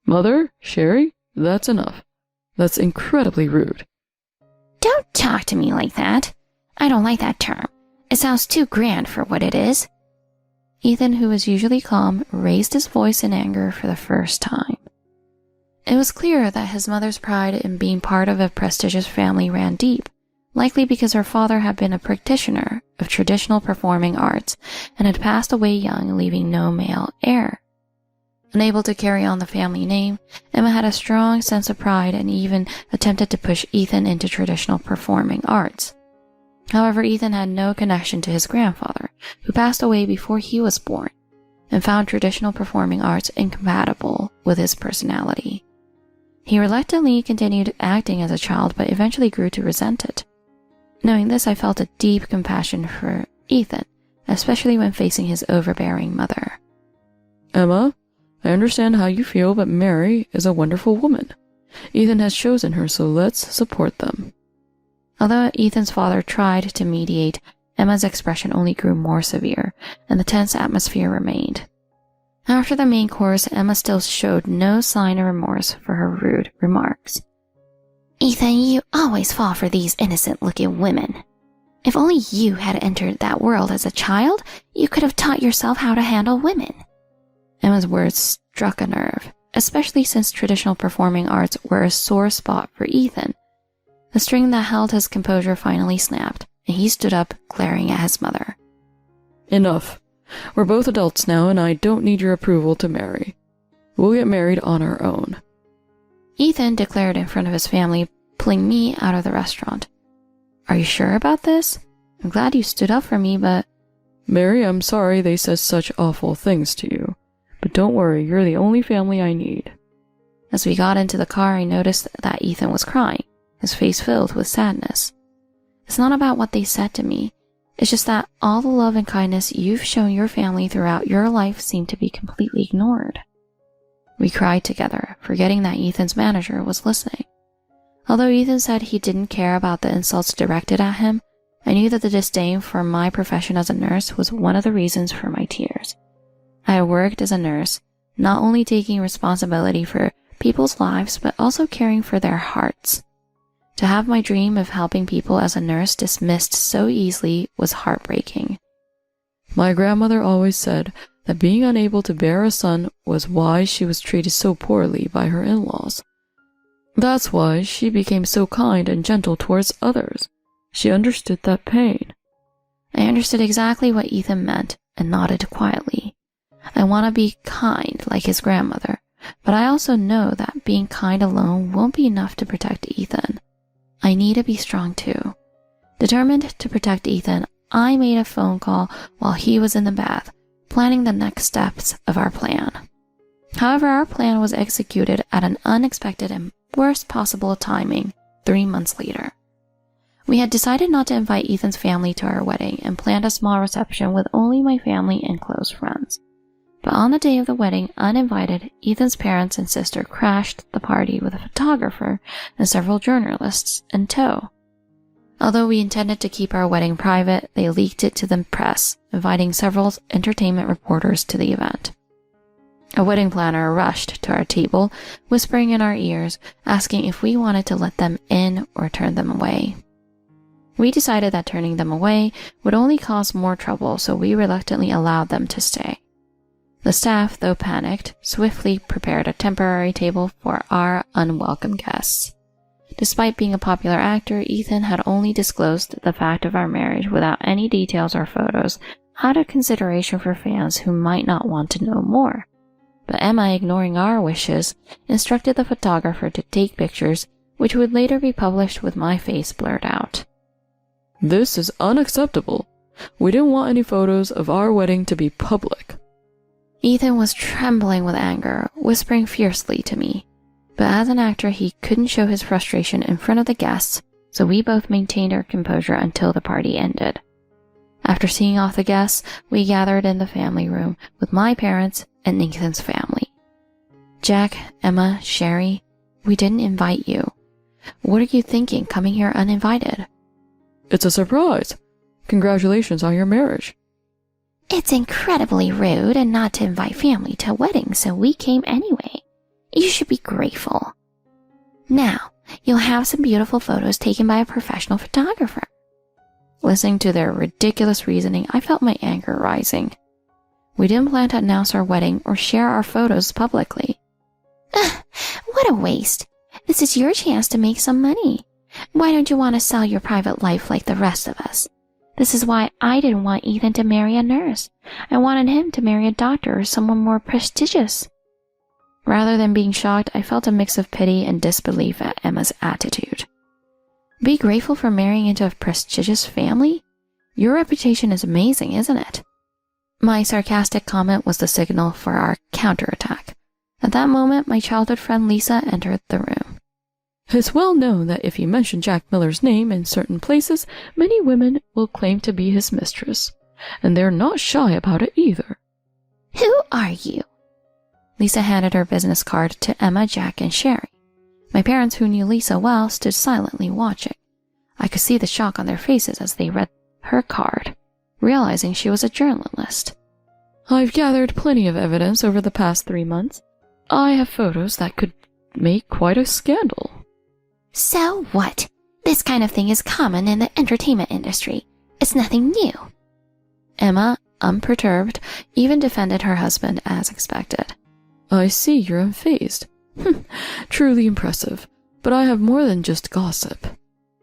Mother, Sherry, that's enough. That's incredibly rude. Don't talk to me like that. I don't like that term. It sounds too grand for what it is. Ethan, who was usually calm, raised his voice in anger for the first time. It was clear that his mother's pride in being part of a prestigious family ran deep, likely because her father had been a practitioner of traditional performing arts and had passed away young, leaving no male heir. Unable to carry on the family name, Emma had a strong sense of pride and even attempted to push Ethan into traditional performing arts. However, Ethan had no connection to his grandfather, who passed away before he was born, and found traditional performing arts incompatible with his personality. He reluctantly continued acting as a child, but eventually grew to resent it. Knowing this, I felt a deep compassion for Ethan, especially when facing his overbearing mother. Emma, I understand how you feel, but Mary is a wonderful woman. Ethan has chosen her, so let's support them. Although Ethan's father tried to mediate, Emma's expression only grew more severe, and the tense atmosphere remained. After the main course, Emma still showed no sign of remorse for her rude remarks. Ethan, you always fall for these innocent-looking women. If only you had entered that world as a child, you could have taught yourself how to handle women. Emma's words struck a nerve, especially since traditional performing arts were a sore spot for Ethan. The string that held his composure finally snapped, and he stood up, glaring at his mother. Enough. We're both adults now, and I don't need your approval to marry. We'll get married on our own. Ethan declared in front of his family, pulling me out of the restaurant. Are you sure about this? I'm glad you stood up for me, but... Mary, I'm sorry they said such awful things to you. But don't worry, you're the only family I need. As we got into the car, I noticed that Ethan was crying, his face filled with sadness. It's not about what they said to me. It's just that all the love and kindness you've shown your family throughout your life seem to be completely ignored. We cried together, forgetting that Ethan's manager was listening. Although Ethan said he didn't care about the insults directed at him, I knew that the disdain for my profession as a nurse was one of the reasons for my tears. I had worked as a nurse, not only taking responsibility for people's lives, but also caring for their hearts. To have my dream of helping people as a nurse dismissed so easily was heartbreaking. My grandmother always said that being unable to bear a son was why she was treated so poorly by her in-laws. That's why she became so kind and gentle towards others. She understood that pain. I understood exactly what Ethan meant and nodded quietly. I want to be kind like his grandmother, but I also know that being kind alone won't be enough to protect Ethan. I need to be strong too. Determined to protect Ethan, I made a phone call while he was in the bath, planning the next steps of our plan. However, our plan was executed at an unexpected and worst possible timing 3 months later. We had decided not to invite Ethan's family to our wedding and planned a small reception with only my family and close friends. But on the day of the wedding, uninvited, Ethan's parents and sister crashed the party with a photographer and several journalists in tow. Although we intended to keep our wedding private, they leaked it to the press, inviting several entertainment reporters to the event. A wedding planner rushed to our table, whispering in our ears, asking if we wanted to let them in or turn them away. We decided that turning them away would only cause more trouble, so we reluctantly allowed them to stay. The staff, though panicked, swiftly prepared a temporary table for our unwelcome guests. Despite being a popular actor, Ethan had only disclosed the fact of our marriage without any details or photos, out of consideration for fans who might not want to know more. But Emma, ignoring our wishes, instructed the photographer to take pictures, which would later be published with my face blurred out. This is unacceptable. We didn't want any photos of our wedding to be public. Ethan was trembling with anger, whispering fiercely to me. But as an actor, he couldn't show his frustration in front of the guests, so we both maintained our composure until the party ended. After seeing off the guests, we gathered in the family room with my parents and Ethan's family. Jack, Emma, Sherry, we didn't invite you. What are you thinking coming here uninvited? It's a surprise. Congratulations on your marriage. It's incredibly rude and not to invite family to a wedding, so we came anyway. You should be grateful. Now, you'll have some beautiful photos taken by a professional photographer. Listening to their ridiculous reasoning, I felt my anger rising. We didn't plan to announce our wedding or share our photos publicly. What a waste. This is your chance to make some money. Why don't you want to sell your private life like the rest of us? This is why I didn't want Ethan to marry a nurse. I wanted him to marry a doctor or someone more prestigious. Rather than being shocked, I felt a mix of pity and disbelief at Emma's attitude. Be grateful for marrying into a prestigious family? Your reputation is amazing, isn't it? My sarcastic comment was the signal for our counterattack. At that moment, my childhood friend Lisa entered the room. It's well known that if you mention Jack Miller's name in certain places, many women will claim to be his mistress, and they're not shy about it either. Who are you? Lisa handed her business card to Emma, Jack, and Sherry. My parents, who knew Lisa well, stood silently watching. I could see the shock on their faces as they read her card, realizing she was a journalist. I've gathered plenty of evidence over the past 3 months. I have photos that could make quite a scandal. So what? This kind of thing is common in the entertainment industry. It's nothing new. Emma, unperturbed, even defended her husband as expected. I see you're unfazed. Truly impressive. But I have more than just gossip.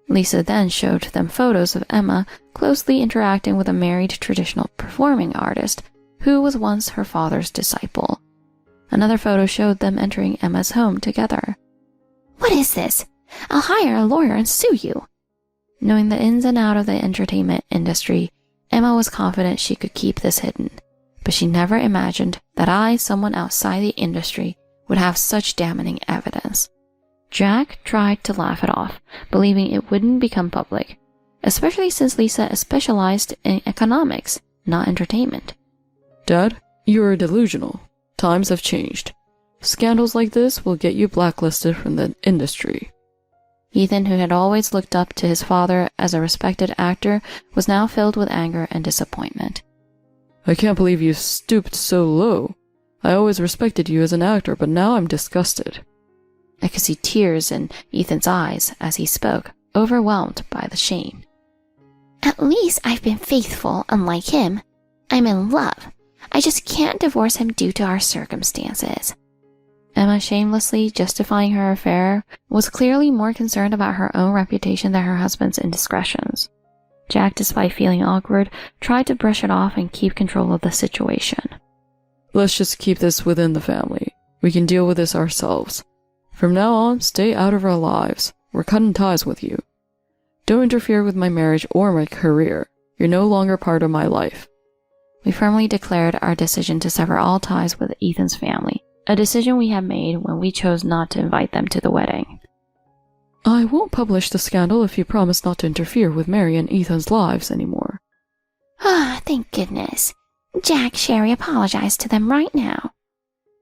Lisa then showed them photos of Emma closely interacting with a married traditional performing artist who was once her father's disciple. Another photo showed them entering Emma's home together. What is this? I'll hire a lawyer and sue you. Knowing the ins and outs of the entertainment industry, Emma was confident she could keep this hidden, but she never imagined that I, someone outside the industry, would have such damning evidence. Jack tried to laugh it off, believing it wouldn't become public, especially since Lisa specialized in economics, not entertainment. Dad, you're delusional. Times have changed. Scandals like this will get you blacklisted from the industry. Ethan, who had always looked up to his father as a respected actor, was now filled with anger and disappointment. I can't believe you stooped so low. I always respected you as an actor, but now I'm disgusted. I could see tears in Ethan's eyes as he spoke, overwhelmed by the shame. At least I've been faithful, unlike him. I'm in love. I just can't divorce him due to our circumstances. Emma, shamelessly justifying her affair, was clearly more concerned about her own reputation than her husband's indiscretions. Jack, despite feeling awkward, tried to brush it off and keep control of the situation. Let's just keep this within the family. We can deal with this ourselves. From now on, stay out of our lives. We're cutting ties with you. Don't interfere with my marriage or my career. You're no longer part of my life. We firmly declared our decision to sever all ties with Ethan's family, a decision we had made when we chose not to invite them to the wedding. I won't publish the scandal if you promise not to interfere with Mary and Ethan's lives anymore. Ah, thank goodness. Jack, Sherry, apologized to them right now.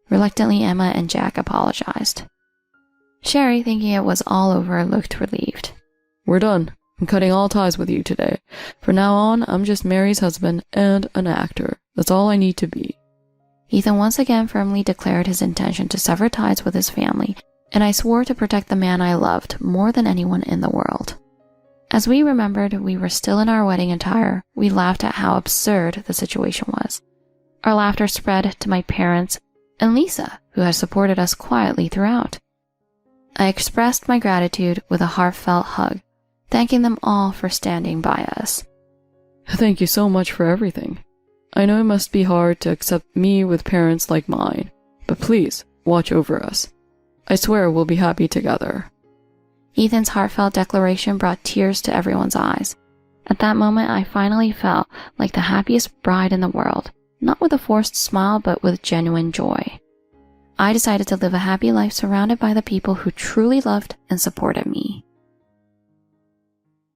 Reluctantly, Emma and Jack apologized. Sherry, thinking it was all over, looked relieved. We're done. I'm cutting all ties with you today. From now on, I'm just Mary's husband and an actor. That's all I need to be. Ethan once again firmly declared his intention to sever ties with his family, and I swore to protect the man I loved more than anyone in the world. As we remembered we were still in our wedding attire, we laughed at how absurd the situation was. Our laughter spread to my parents and Lisa, who had supported us quietly throughout. I expressed my gratitude with a heartfelt hug, thanking them all for standing by us. Thank you so much for everything. I know it must be hard to accept me with parents like mine, but please, watch over us. I swear we'll be happy together. Ethan's heartfelt declaration brought tears to everyone's eyes. At that moment, I finally felt like the happiest bride in the world, not with a forced smile, but with genuine joy. I decided to live a happy life surrounded by the people who truly loved and supported me.